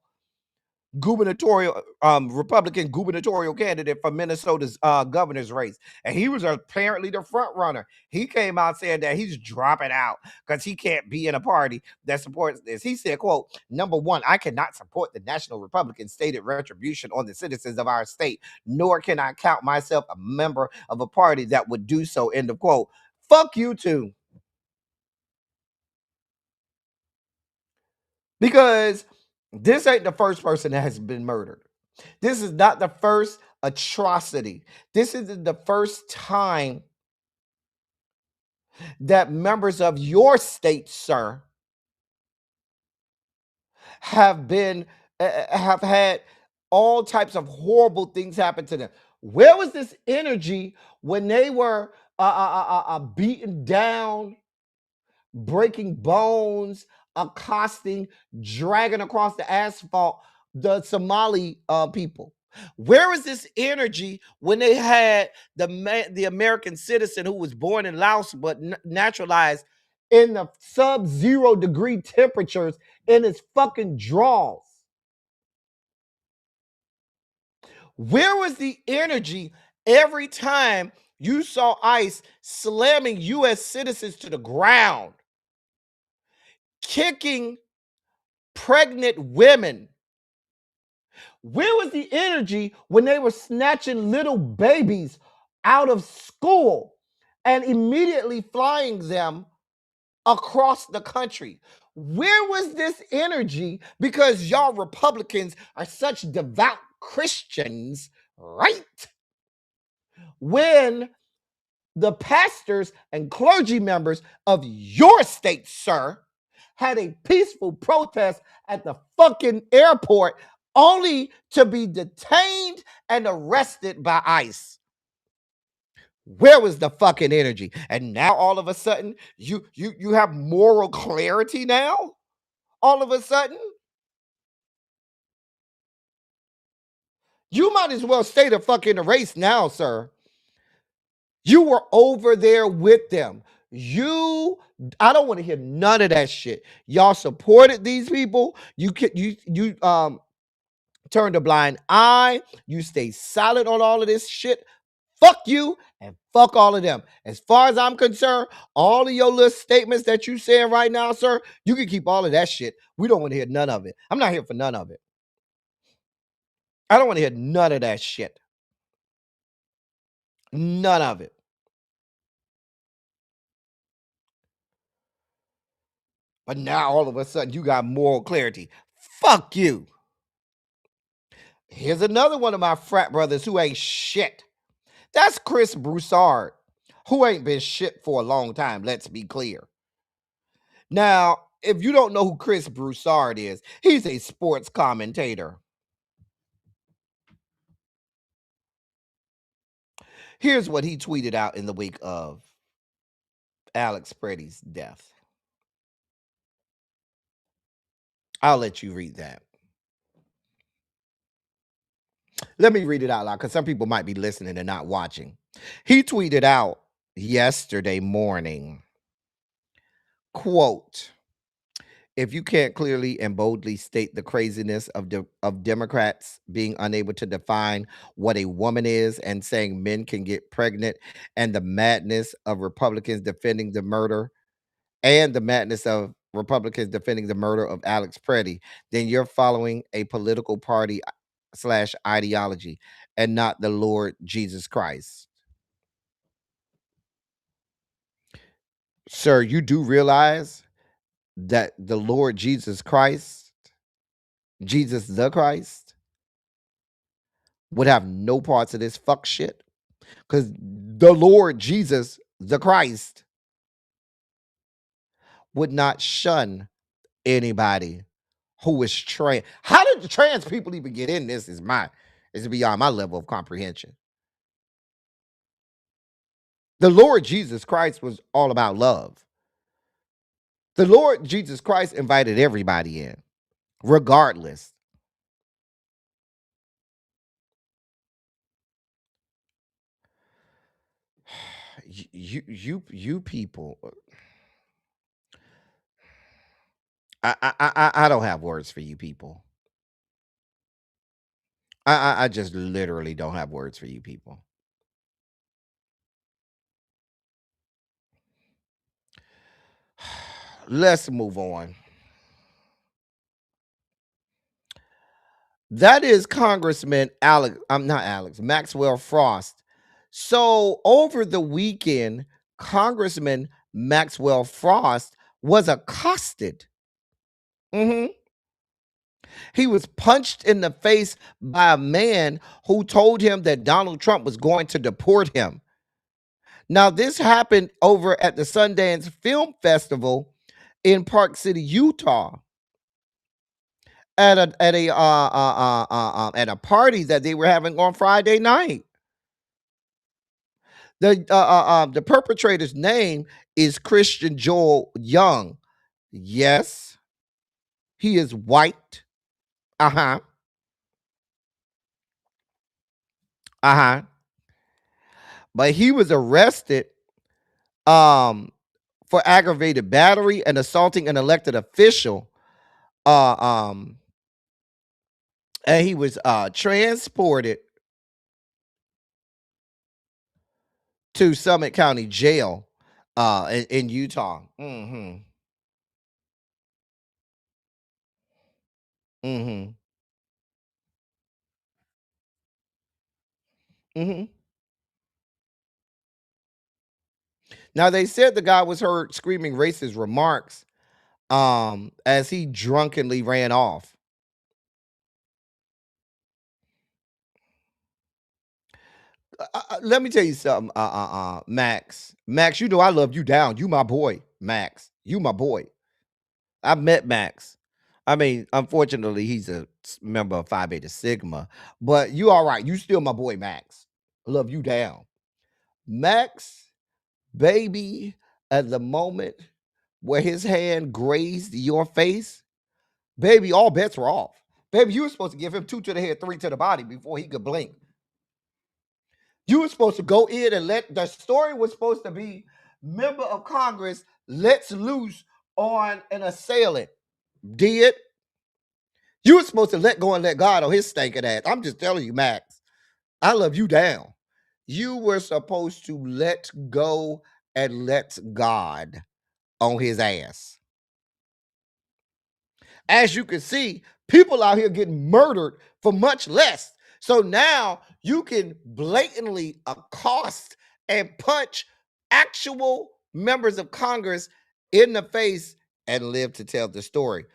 gubernatorial Republican gubernatorial candidate for Minnesota's governor's race, and he was apparently the front runner. He came out saying that he's dropping out because he can't be in a party that supports this. He said, quote, "Number one, I cannot support the National Republican stated retribution on the citizens of our state, nor can I count myself a member of a party that would do so," end of quote. Fuck you too. Because this ain't the first person that has been murdered. This is not the first atrocity. This isn't the first time that members of your state, sir, have been have had all types of horrible things happen to them. Where was this energy when they were beaten down, breaking bones, accosting, dragging across the asphalt the Somali people? Where is this energy when they had the American citizen who was born in Laos but naturalized in the sub-zero degree temperatures in his fucking drawers? Where was the energy every time you saw ICE slamming U.S. citizens to the ground, kicking pregnant women? Where was the energy when they were snatching little babies out of school and immediately flying them across the country? Where was this energy? Because y'all Republicans are such devout Christians, right? When the pastors and clergy members of your state, sir, had a peaceful protest at the fucking airport only to be detained and arrested by ICE. Where was the fucking energy? And now all of a sudden you have moral clarity now? All of a sudden? You might as well stay the fuck in the race now, sir. You were over there with them. I don't want to hear none of that shit. Y'all supported these people. You turned a blind eye. You stay silent on all of this shit. Fuck you and fuck all of them. As far as I'm concerned, all of your little statements that you saying right now, sir, you can keep all of that shit. We don't want to hear none of it. I'm not here for none of it. I don't want to hear none of that shit. None of it. But now all of a sudden you got moral clarity. Fuck you. Here's another one of my frat brothers who ain't shit. That's Chris Broussard, who ain't been shit for a long time, let's be clear. Now, if you don't know who Chris Broussard is, he's a sports commentator. Here's what he tweeted out in the wake of Alex Pretti's death. I'll let you read that. Let me read it out loud because some people might be listening and not watching. He tweeted out yesterday morning, quote, "If you can't clearly and boldly state the craziness of Democrats being unable to define what a woman is and saying men can get pregnant, and the madness of Republicans defending the murder of Alex Pretti, then you're following a political party / ideology and not the Lord Jesus Christ." Sir, you do realize that the Lord Jesus Christ, Jesus the Christ, would have no parts of this fuck shit? Because the Lord Jesus the Christ would not shun anybody who is trans. How did the trans people even get in this? Is beyond my level of comprehension. The Lord Jesus Christ was all about love. The Lord Jesus Christ invited everybody in, regardless. You people. I don't have words for you people. I just literally don't have words for you people. Let's move on. That is Congressman Alex. I'm not Alex. Maxwell Frost. So over the weekend, Congressman Maxwell Frost was accosted. Mhm. He was punched in the face by a man who told him that Donald Trump was going to deport him. Now, this happened over at the Sundance Film Festival in Park City, Utah, at a party that they were having on Friday night. The perpetrator's name is Christian Joel Young. Yes, he is white. Uh-huh. Uh-huh. But he was arrested for aggravated battery and assaulting an elected official. Uh um and he was transported to Summit County Jail in Utah. Mm-hmm. Mm-hmm. Mm-hmm. Now they said the guy was heard screaming racist remarks as he drunkenly ran off. Let me tell you something, Max. Max, you know I love you down. You my boy, Max. You my boy. I've met Max. I mean, unfortunately, he's a member of Phi Beta Sigma, but you all right. You still my boy, Max. Love you down. Max, baby, at the moment where his hand grazed your face, baby, all bets were off. Baby, you were supposed to give him 2 to the head, 3 to the body before he could blink. You were supposed to go in and the story was supposed to be member of Congress lets loose on an assailant. Did you were supposed to let go and let God on his stinking ass. I'm just telling you, Max. I love you down. You were supposed to let go and let God on his ass. As you can see, people out here getting murdered for much less. So now you can blatantly accost and punch actual members of Congress in the face and live to tell the story.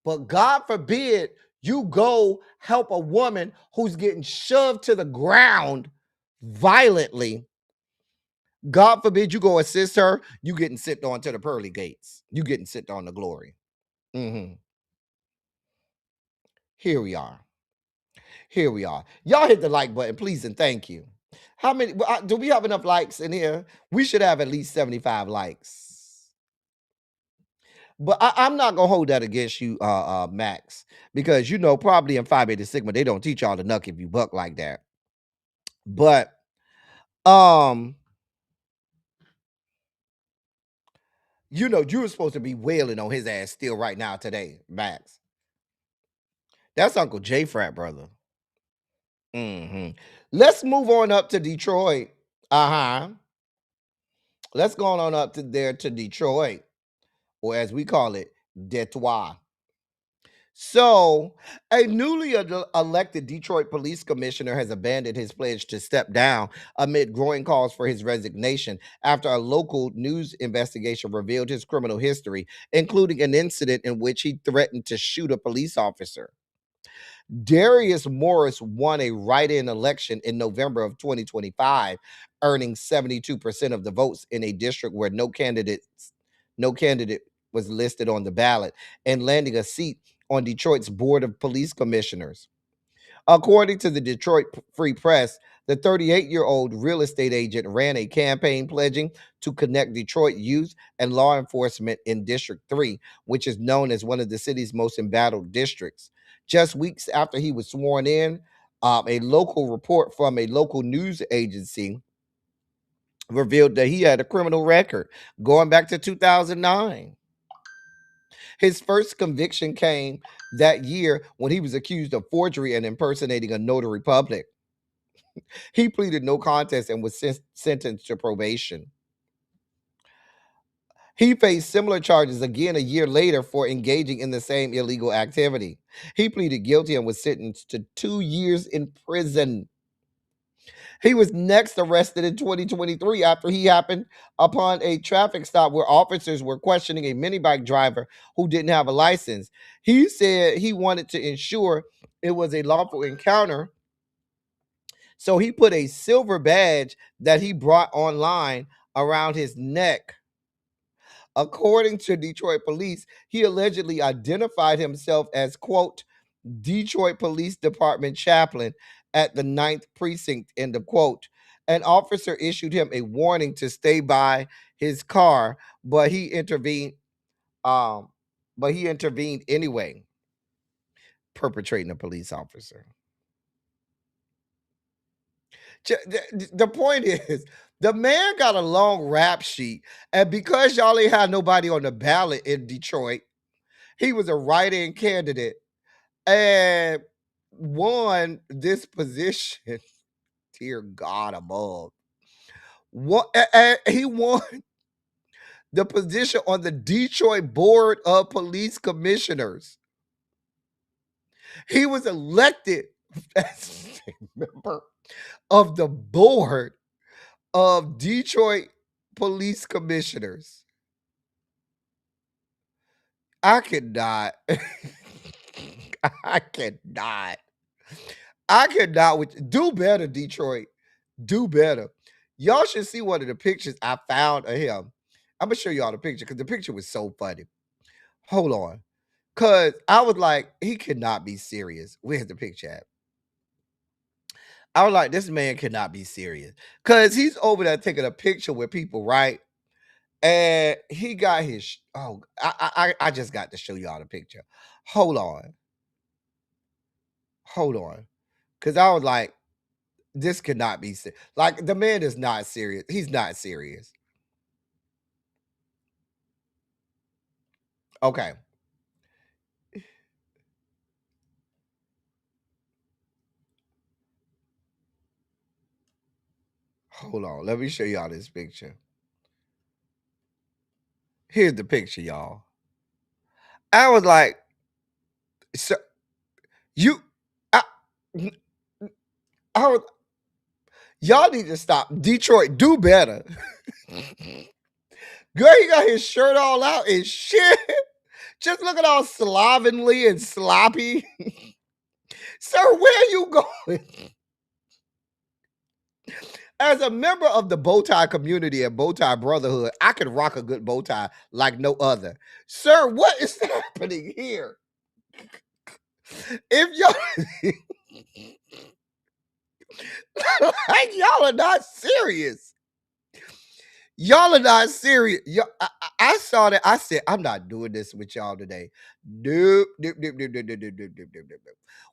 But God forbid you go help a woman who's getting shoved to the ground violently. God forbid you go assist her, you getting sent on to the pearly gates. You getting sent on the glory. Mm-hmm. Here we are. Here we are. Y'all hit the like button, please, and thank you. How many do we have enough likes in here? We should have at least 75 likes. But I'm not gonna hold that against you, Max, because you know, probably in Phi Beta Sigma, they don't teach y'all to nuck if you buck like that. But you know, you were supposed to be wailing on his ass still right now today, Max. That's Uncle J Frat, brother. Mm-hmm. Let's move on up to Detroit. Uh-huh. Let's go on up to Detroit, or as we call it, Detroit. So, a newly elected Detroit police commissioner has abandoned his pledge to step down amid growing calls for his resignation after a local news investigation revealed his criminal history, including an incident in which he threatened to shoot a police officer. Darius Morris won a write-in election in November of 2025, earning 72% of the votes in a district where no candidate was listed on the ballot, and landing a seat on Detroit's Board of Police Commissioners. According to the Detroit Free Press, the 38-year-old real estate agent ran a campaign pledging to connect Detroit youth and law enforcement in District 3, which is known as one of the city's most embattled districts. Just weeks after he was sworn in, a local report from a local news agency revealed that he had a criminal record going back to 2009. His first conviction came that year when he was accused of forgery and impersonating a notary public. He pleaded no contest and was sentenced to probation. He faced similar charges again a year later for engaging in the same illegal activity. He pleaded guilty and was sentenced to 2 years in prison. He was next arrested in 2023 after he happened upon a traffic stop where officers were questioning a minibike driver who didn't have a license. He said he wanted to ensure it was a lawful encounter, so he put a silver badge that he brought online around his neck. According to Detroit police, he allegedly identified himself as, quote, Detroit Police Department chaplain at the 9th precinct, end of quote. An officer issued him a warning to stay by his car, but he intervened anyway, perpetrating a police officer. The point is, the man got a long rap sheet, and because y'all ain't had nobody on the ballot in Detroit, he was a write-in candidate and won this position. Dear God above. He won the position on the Detroit Board of Police Commissioners. He was elected as a member of the board of Detroit Police Commissioners. I cannot. I cannot. Do better, Detroit. Do better. Y'all should see one of the pictures I found of him. I'm gonna show y'all the picture because the picture was so funny. Hold on. Cause I was like, he cannot be serious. Where's the picture at? I was like, this man cannot be serious. Cause he's over there taking a picture with people, right? And he got his I just got to show y'all the picture. Hold on. Cause I was like, this cannot be serious. Like, the man is not serious. He's not serious. Okay. Hold on. Let me show y'all this picture. Here's the picture, y'all. I was like, so y'all need to stop. Detroit, do better. Girl, he got his shirt all out and shit. Just looking all slovenly and sloppy. Sir, where are you going? As a member of the bow tie community and bow tie brotherhood, I could rock a good bow tie like no other. Sir, what is happening here? If y'all like, y'all are not serious. Y'all are not serious. I saw that. I said, I'm not doing this with y'all today. Nope.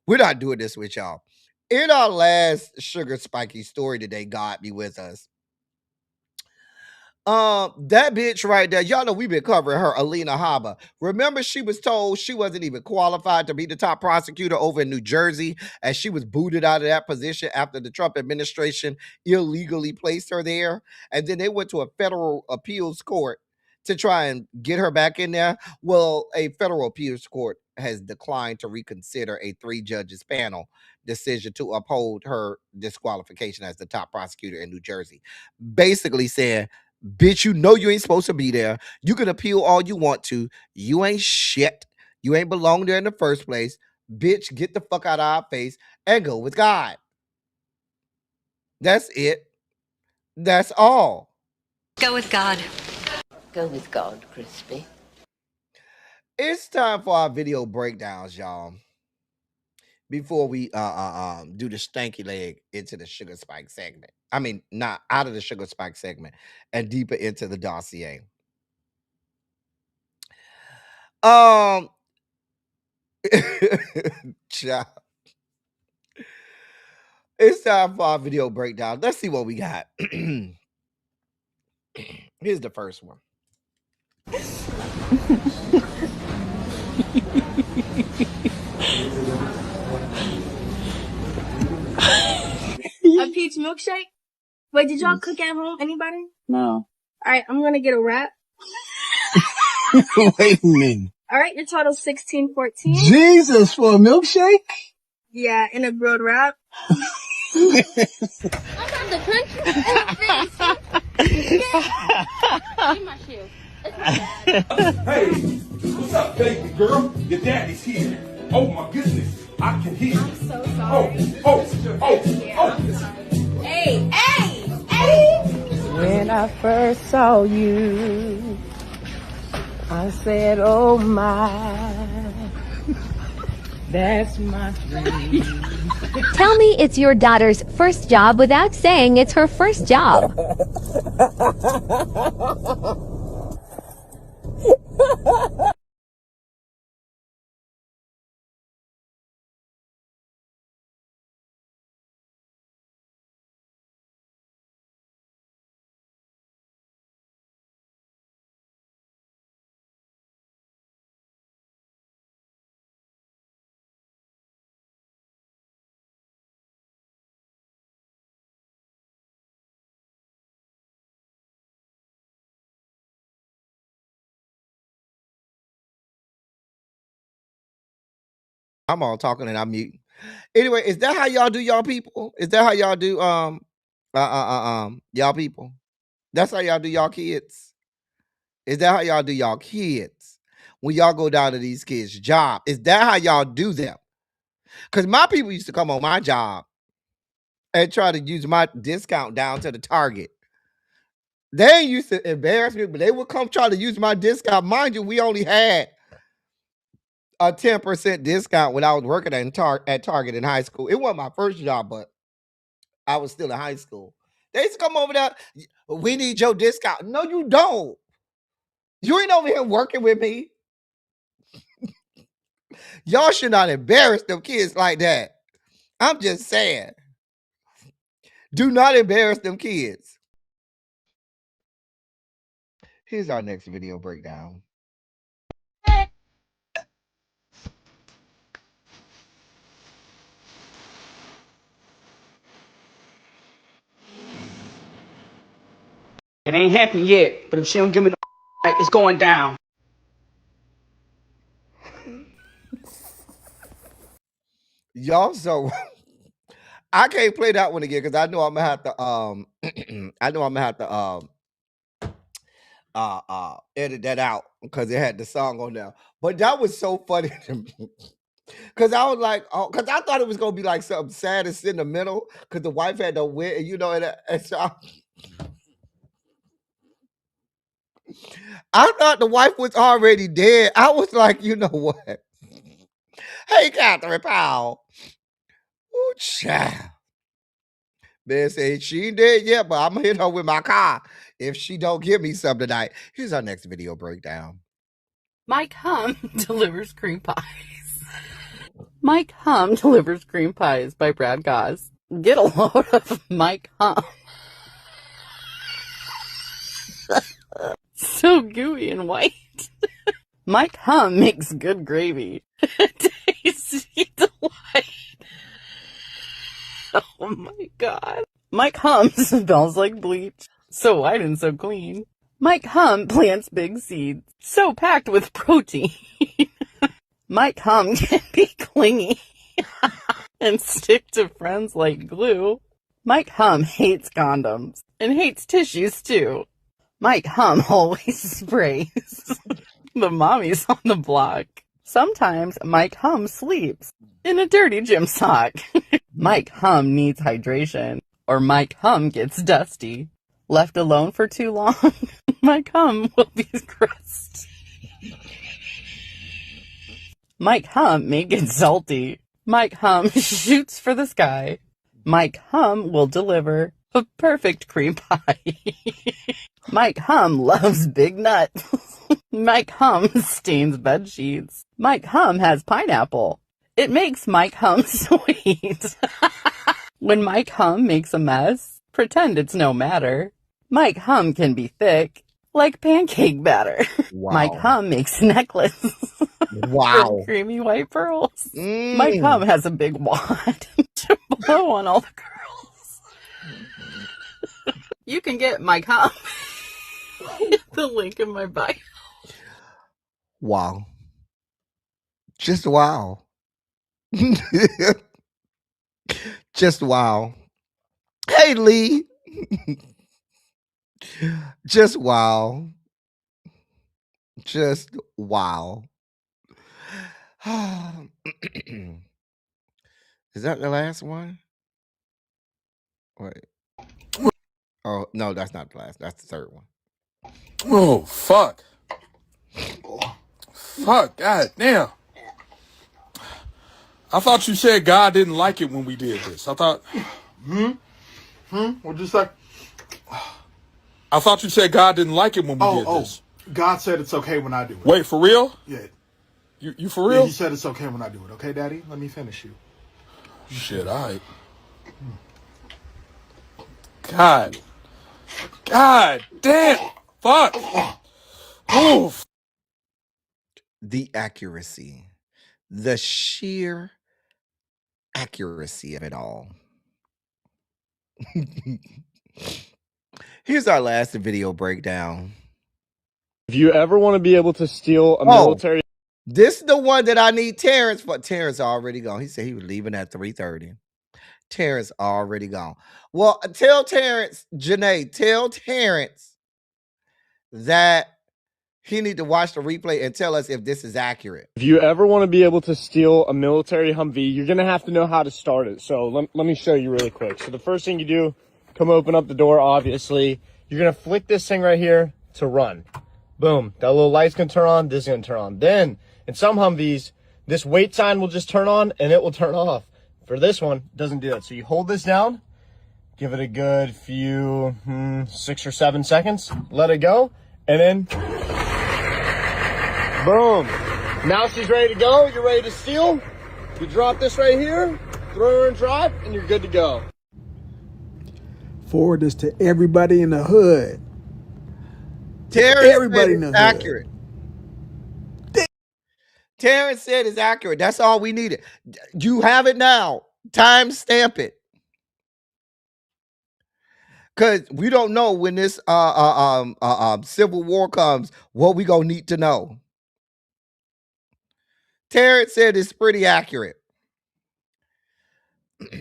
We're not doing this with y'all. In our last Sugar Spiky story today, God be with us. That bitch right there, y'all know we've been covering her, Alina Habba. Remember, she was told she wasn't even qualified to be the top prosecutor over in New Jersey, and she was booted out of that position after the Trump administration illegally placed her there. And then they went to a federal appeals court to try and get her back in there. Well, a federal appeals court has declined to reconsider a 3-judges panel decision to uphold her disqualification as the top prosecutor in New Jersey. Basically saying, bitch, you know you ain't supposed to be there. You can appeal all you want to. You ain't shit. You ain't belong there in the first place. Bitch, get the fuck out of our face and go with God. That's it. That's all. Go with God. Go with God, Crispy. It's time for our video breakdowns, y'all. Before we do the stanky leg into the Sugar Spike segment. I mean, not out of the Sugar Spike segment and deeper into the dossier. It's time for our video breakdown. Let's see what we got. Here's the first one. A peach milkshake? Wait, did y'all cook at home? Anybody? No. Alright, I'm gonna get a wrap. Wait a minute. Alright, your total's $16.14. Jesus, for a milkshake? Yeah, in a grilled wrap. I'm from the country. Give my shoe. It's my dad. Hey, what's up, baby girl? Your daddy's here. Oh my goodness, I can hear. I'm so sorry. Oh. Hey, hey, hey! When I first saw you, I said, oh my, that's my dream. Tell me it's your daughter's first job without saying it's her first job. I'm all talking and I'm muting. Anyway, is that how y'all do y'all people? Is that how y'all do y'all people? That's how y'all do y'all kids? Is that how y'all do y'all kids? When y'all go down to these kids' job, is that how y'all do them? Because my people used to come on my job and try to use my discount down to the target. They ain't used to embarrass me, but they would come try to use my discount. Mind you, we only had a 10% discount when I was working at Target in high school. It wasn't my first job, but I was still in high school. They used to come over there. We need your discount. No, you don't. You ain't over here working with me. Y'all should not embarrass them kids like that. I'm just saying. Do not embarrass them kids. Here's our next video breakdown. It ain't happened yet, but if she don't give me the it's going down. Y'all so I can't play that one again because I know I'm gonna have to edit that out because it had the song on there. But that was so funny to me. Cause I was like, oh, cause I thought it was gonna be like something sad and sentimental, cause the wife had to win, you know, and so I thought the wife was already dead. I was like, you know what? Hey, Catherine Powell. Ooh, child. Man said she ain't dead yet, but I'm gonna hit her with my car if she don't give me some tonight. Here's our next video breakdown. Mike Hum delivers cream pies. Mike Hum delivers cream pies by Brad Goss. Get a load of Mike Hum. So gooey and white. Mike Hum makes good gravy. Tasty delight. Oh my god. Mike Hum smells like bleach. So white and so clean. Mike Hum plants big seeds. So packed with protein. Mike Hum can be clingy and stick to friends like glue. Mike Hum hates condoms and hates tissues too. Mike Hum always sprays the mommies on the block. Sometimes Mike Hum sleeps in a dirty gym sock. Mike Hum needs hydration, or Mike Hum gets dusty. Left alone for too long, Mike Hum will be crusty. Mike Hum may get salty. Mike Hum shoots for the sky. Mike Hum will deliver a perfect cream pie. Mike Hum loves big nuts. Mike Hum stains bed sheets. Mike Hum has pineapple. It makes Mike Hum sweet. When Mike Hum makes a mess, pretend it's no matter. Mike Hum can be thick like pancake batter. Mike Wow. Hum makes a necklace Wow. from creamy white pearls. Mm. Mike Hum has a big wad to blow on all the girls. You can get Mike Hum. The link in my bio. Wow. Just wow. Just wow. Hey, Lee. Just wow. Just wow. Is that the last one? Wait. Oh, no, that's not the last. That's the third one. Oh, fuck. Fuck, god damn. I thought you said God didn't like it when we did this. I thought... What'd you say? I thought you said God didn't like it when we did this. God said it's okay when I do it. Wait, for real? Yeah. You for real? Yeah, he said it's okay when I do it. Okay, Daddy? Let me finish you. Shit, all right. God damn. Fuck. Oof. The accuracy. The sheer accuracy of it all. Here's our last video breakdown. If you ever want to be able to steal a military... This is the one that I need Terrence for. Terrence already gone. He said he was leaving at 3:30. Terrence already gone. Well, tell Terrence, Janae, tell Terrence that he need to watch the replay and tell us if this is accurate. If you ever want to be able to steal a military Humvee, you're going to have to know how to start it. So let me show you really quick. So the first thing you do, come open up the door, obviously. You're going to flick this thing right here to run. Boom. That little light's going to turn on. This is going to turn on. Then, in some Humvees, this wait sign will just turn on and it will turn off. For this one, it doesn't do that. So you hold this down, give it a good few, 6 or 7 seconds, let it go, and then, boom. Now she's ready to go. You're ready to steal. You drop this right here, throw her in drive, and you're good to go. Forward this to everybody in the hood. Terrence Everybody said in the it's hood. accurate. Terrence said it's accurate. That's all we needed. You have it now. Time stamp it. Because we don't know when this civil war comes, what we gonna need to know. Terrence said it's pretty accurate.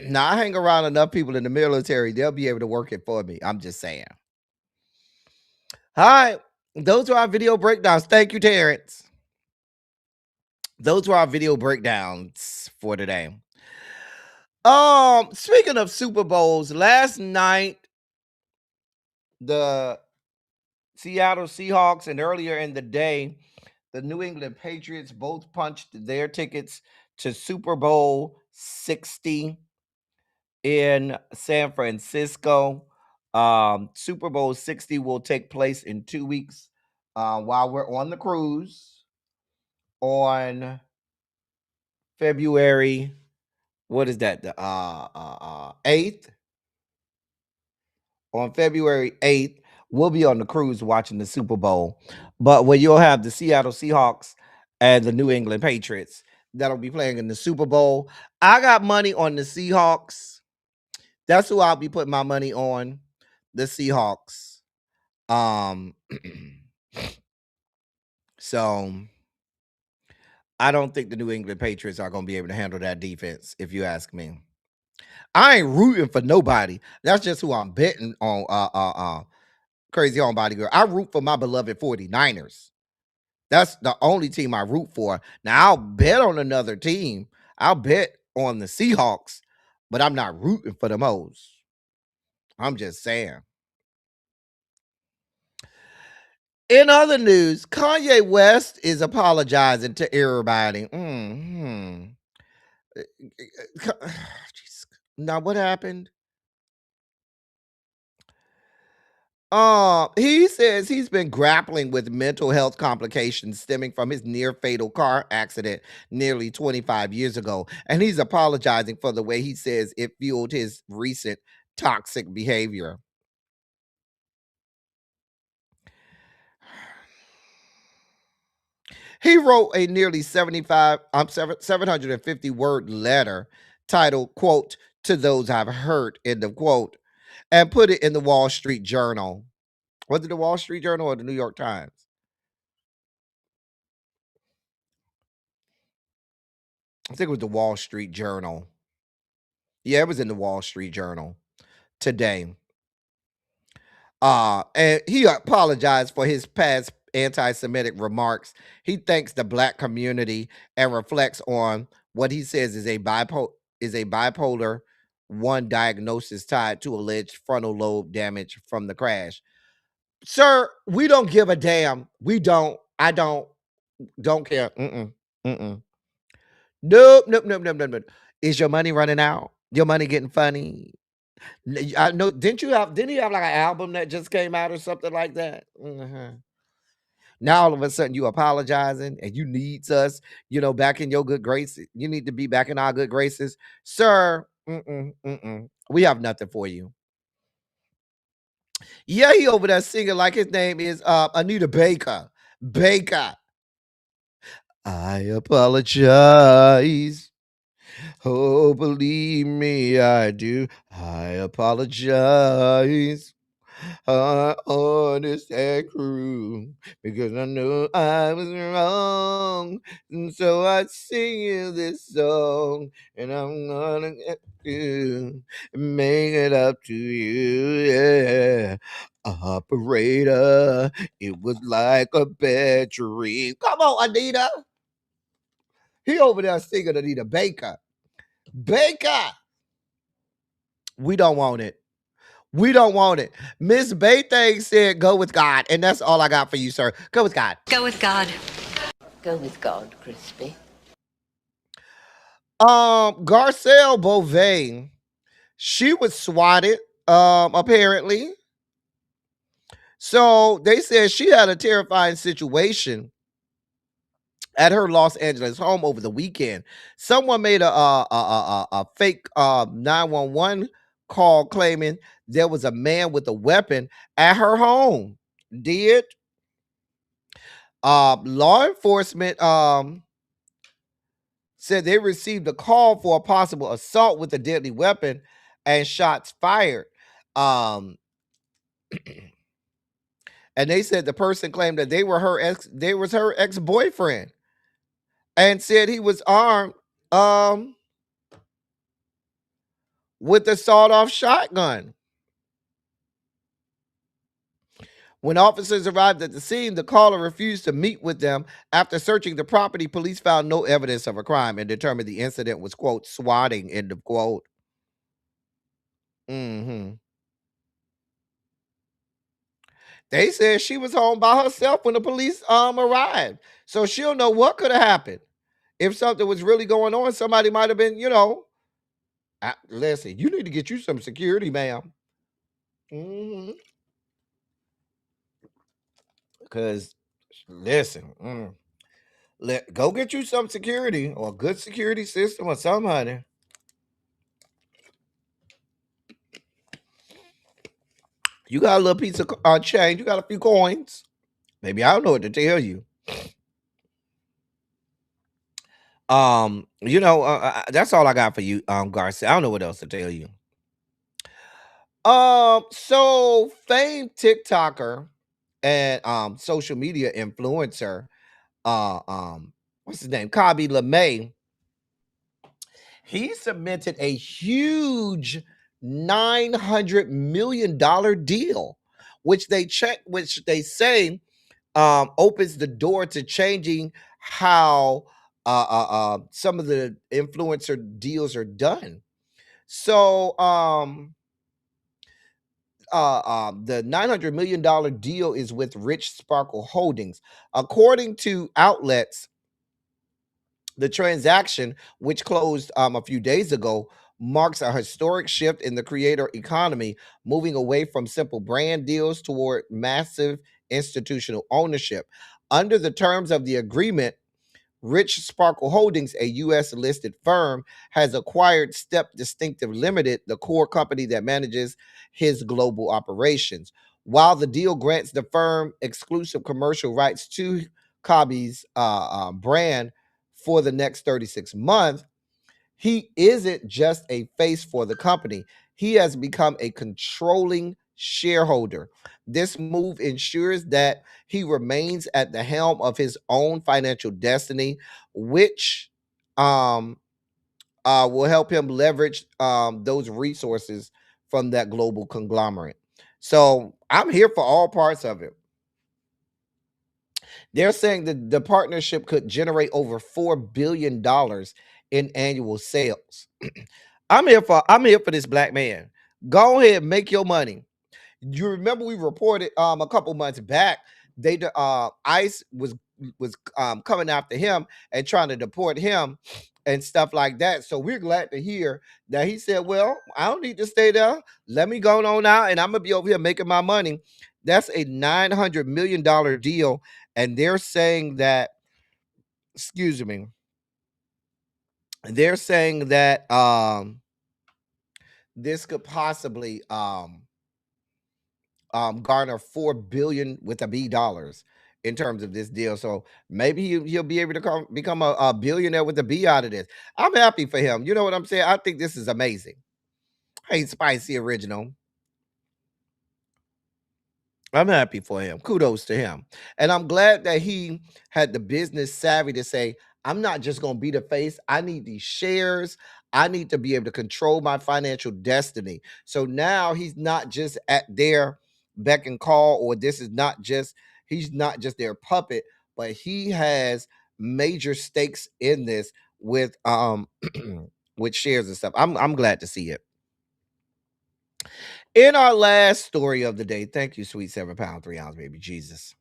Now, I hang around enough people in the military, they'll be able to work it for me. I'm just saying. All right. Those are our video breakdowns. Thank you, Terrence. Those were our video breakdowns for today. Speaking of Super Bowls, last night, the Seattle Seahawks and earlier in the day, the New England Patriots both punched their tickets to Super Bowl 60 in San Francisco. Super Bowl 60 will take place in 2 weeks while we're on the cruise on February, what is that? The 8th. On February 8th, we'll be on the cruise watching the Super Bowl. But where you'll have the Seattle Seahawks and the New England Patriots that'll be playing in the Super Bowl. I got money on the Seahawks. That's who I'll be putting my money on, the Seahawks. So I don't think the New England Patriots are going to be able to handle that defense, if you ask me. I ain't rooting for nobody. That's just who I'm betting on. Crazy Homebody Girl. I root for my beloved 49ers. That's the only team I root for. Now, I'll bet on another team. I'll bet on the Seahawks, but I'm not rooting for the Mo's. I'm just saying. In other news, Kanye West is apologizing to everybody. Now, what happened? He says he's been grappling with mental health complications stemming from his near fatal car accident nearly 25 years ago. And he's apologizing for the way he says it fueled his recent toxic behavior. He wrote a nearly 750 word letter titled, quote, "To those I've hurt," end of quote, and put it in the Wall Street Journal. Was it the Wall Street Journal or the New York Times? I think it was the Wall Street Journal. Yeah, it was in the Wall Street Journal today. And he apologized for his past anti-Semitic remarks. He thanks the black community and reflects on what he says is a bipolar 1 diagnosis tied to alleged frontal lobe damage from the crash. Sir, we don't give a damn. We don't. I don't care. Nope, nope, nope, nope, nope, nope. Is your money running out? Your money getting funny? I know. Didn't he have like an album that just came out or something like that? Now all of a sudden you apologizing and you needs us, back in your good graces. You need to be back in our good graces, sir. We have nothing for you. Yeah, he over there singing like his name is Anita Baker. I apologize. Oh, believe me, I do. I apologize. I understand crew because I know I was wrong. And so I sing you this song, and I'm gonna get you, make it up to you, yeah. Operator, it was like a bad dream. Come on, Anita. He over there singing Anita Baker. We don't want it. We don't want it. Miss Baythang said, "Go with God," and that's all I got for you, sir. Go with God. Go with God. Go with God, Crispy. Garcelle Beauvais, she was swatted, apparently. So they said she had a terrifying situation at her Los Angeles home over the weekend. Someone made a fake 911 call claiming there was a man with a weapon at her home. Law enforcement said they received a call for a possible assault with a deadly weapon and shots fired. And they said the person claimed that they was her ex-boyfriend and said he was armed with a sawed-off shotgun. When officers arrived at the scene, the caller refused to meet with them. After searching the property, police found no evidence of a crime and determined the incident was, quote, swatting, end of quote. They said she was home by herself when the police arrived. So she'll know what could have happened. If something was really going on, somebody might have been, listen, you need to get you some security, ma'am. Because, listen, go get you some security or a good security system or something, honey. You got a little piece of change. You got a few coins. Maybe I don't know what to tell you. That's all I got for you, Garcelle. I don't know what else to tell you. So famed TikToker and social media influencer, what's his name? Kabi LeMay. He submitted a huge $900 million deal, which they say opens the door to changing how some of the influencer deals are done. So the $900 million deal is with Rich Sparkle Holdings. According to outlets, the transaction, which closed a few days ago, marks a historic shift in the creator economy, moving away from simple brand deals toward massive institutional ownership. Under the terms of the agreement, Rich Sparkle Holdings, a U.S. listed firm, has acquired Step Distinctive Limited, the core company that manages his global operations. While the deal grants the firm exclusive commercial rights to Kabi's brand for the next 36 months, he isn't just a face for the company. He has become a controlling shareholder. This move ensures that he remains at the helm of his own financial destiny, which will help him leverage those resources from that global conglomerate. So I'm here for all parts of it. They're saying that the partnership could generate over $4 billion in annual sales. I'm here for this black man. Go ahead, make your money. You remember we reported a couple months back ICE was coming after him and trying to deport him and stuff like that. So we're glad to hear that he said, well, I don't need to stay there. Let me go on out and I'm gonna be over here making my money. That's a $900 million deal. And they're saying that, excuse me, they're saying that this could possibly garner $4 billion with a B dollars in terms of this deal. So maybe he'll be able to become a billionaire with a B out of this. I'm happy for him. You know what I'm saying? I think this is amazing. Hey, Spicy Original. I'm happy for him. Kudos to him. And I'm glad that he had the business savvy to say, I'm not just going to be the face. I need these shares. I need to be able to control my financial destiny. So now he's not just at their beck and call, or he's not just their puppet, but he has major stakes in this with with shares and stuff. I'm glad to see it. In our last story of the day, thank you, sweet 7 pound 3 ounce baby Jesus.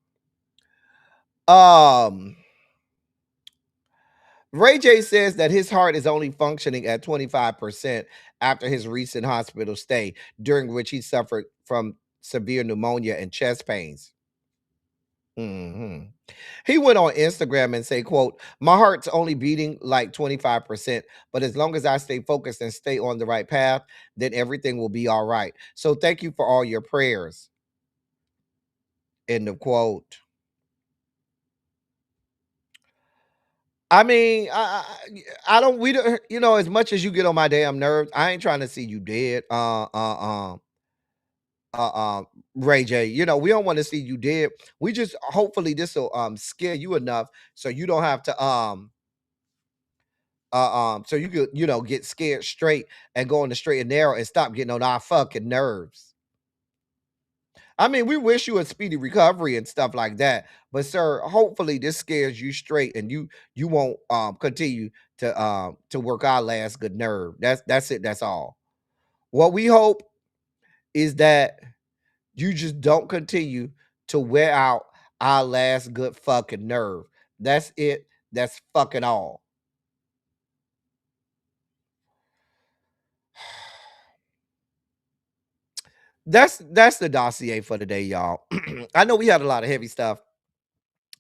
Ray J says that his heart is only functioning at 25% after his recent hospital stay, during which he suffered from severe pneumonia and chest pains. He went on Instagram and say, quote, my heart's only beating like 25%, but as long as I stay focused and stay on the right path, then everything will be all right. So thank you for all your prayers. End of quote. I mean, I don't, we don't, as much as you get on my damn nerves, I ain't trying to see you dead. Ray J, we don't want to see you dead. We just, hopefully this will scare you enough so you don't have to so you could get scared straight and go on the straight and narrow and stop getting on our fucking nerves. I mean, we wish you a speedy recovery and stuff like that, but sir, hopefully this scares you straight and you won't continue to work our last good nerve. That's it. That's all. What we hope is that you just don't continue to wear out our last good fucking nerve. That's it. That's fucking all. That's the dossier for today, y'all. I know we had a lot of heavy stuff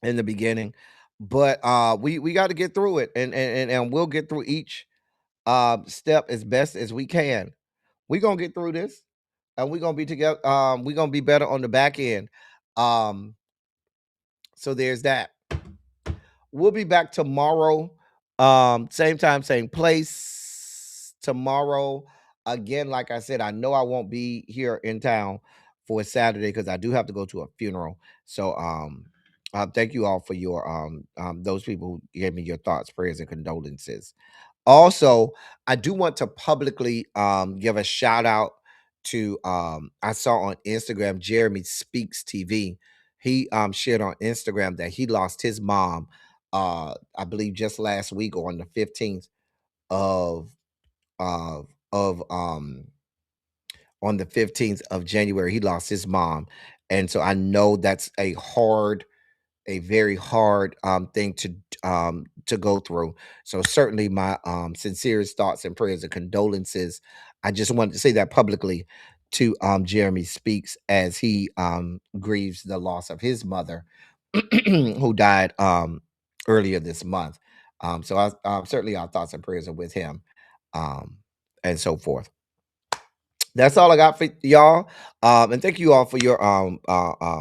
in the beginning, but we got to get through it, and we'll get through each step as best as we can. We're gonna get through this, and we're gonna be together. We're gonna be better on the back end. So there's that. We'll be back tomorrow. Same time, same place. Tomorrow, again, like I said, I know I won't be here in town for Saturday because I do have to go to a funeral. So thank you all for your those people who gave me your thoughts, prayers, and condolences. Also, I do want to publicly give a shout out to I saw on Instagram Jeremy Speaks TV. He shared on Instagram that he lost his mom I believe just last week or on the 15th of on the 15th of January. He lost his mom. And so I know that's a very hard thing to go through. So certainly my sincerest thoughts and prayers and condolences. I just wanted to say that publicly to Jeremy Speaks as he grieves the loss of his mother who died earlier this month. So I certainly our thoughts and prayers are with him and so forth. That's all I got for y'all. And thank you all for your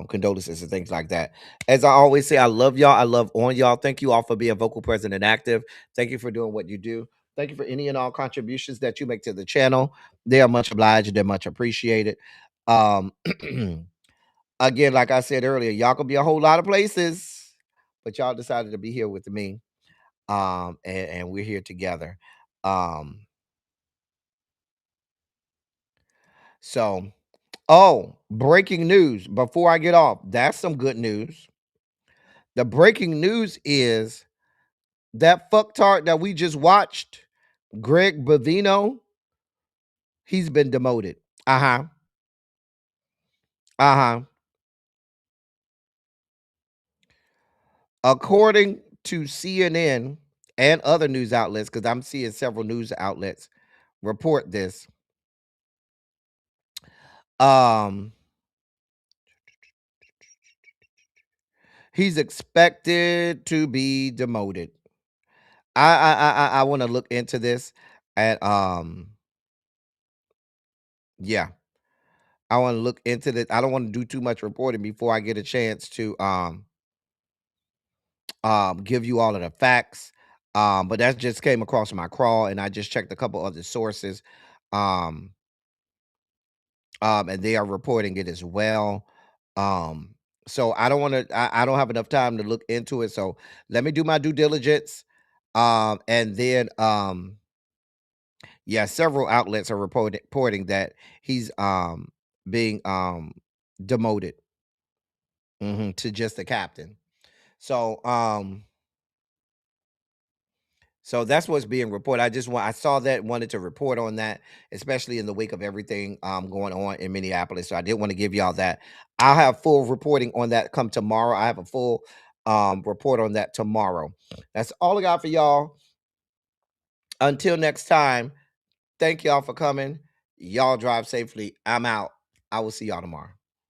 condolences and things like that. As I always say, I love y'all. I love on y'all. Thank you all for being vocal, present, and active. Thank you for doing what you do. Thank you for any and all contributions that you make to the channel. They are much obliged. They're much appreciated. Um, again, like I said earlier, y'all could be a whole lot of places, but y'all decided to be here with me. And we're here together. So, oh, breaking news. Before I get off, that's some good news. The breaking news is that fucktard that we just watched, Greg Bavino, he's been demoted. Uh-huh. Uh-huh. According to CNN and other news outlets, because I'm seeing several news outlets report this. He's expected to be demoted. I want to look into this, and yeah, I want to look into this. I don't want to do too much reporting before I get a chance to give you all of the facts. But that just came across my crawl, and I just checked a couple other sources, and they are reporting it as well. So I don't want to. I don't have enough time to look into it. So let me do my due diligence, and then yeah, several outlets are reporting that he's being demoted to just a captain. So so that's what's being reported. I saw that, wanted to report on that, especially in the wake of everything going on in Minneapolis. So I did want to give y'all that. I'll have full reporting on that come tomorrow. I have a full report on that tomorrow. That's all I got for y'all. Until next time, thank y'all for coming. Y'all drive safely. I'm out. I will see y'all tomorrow.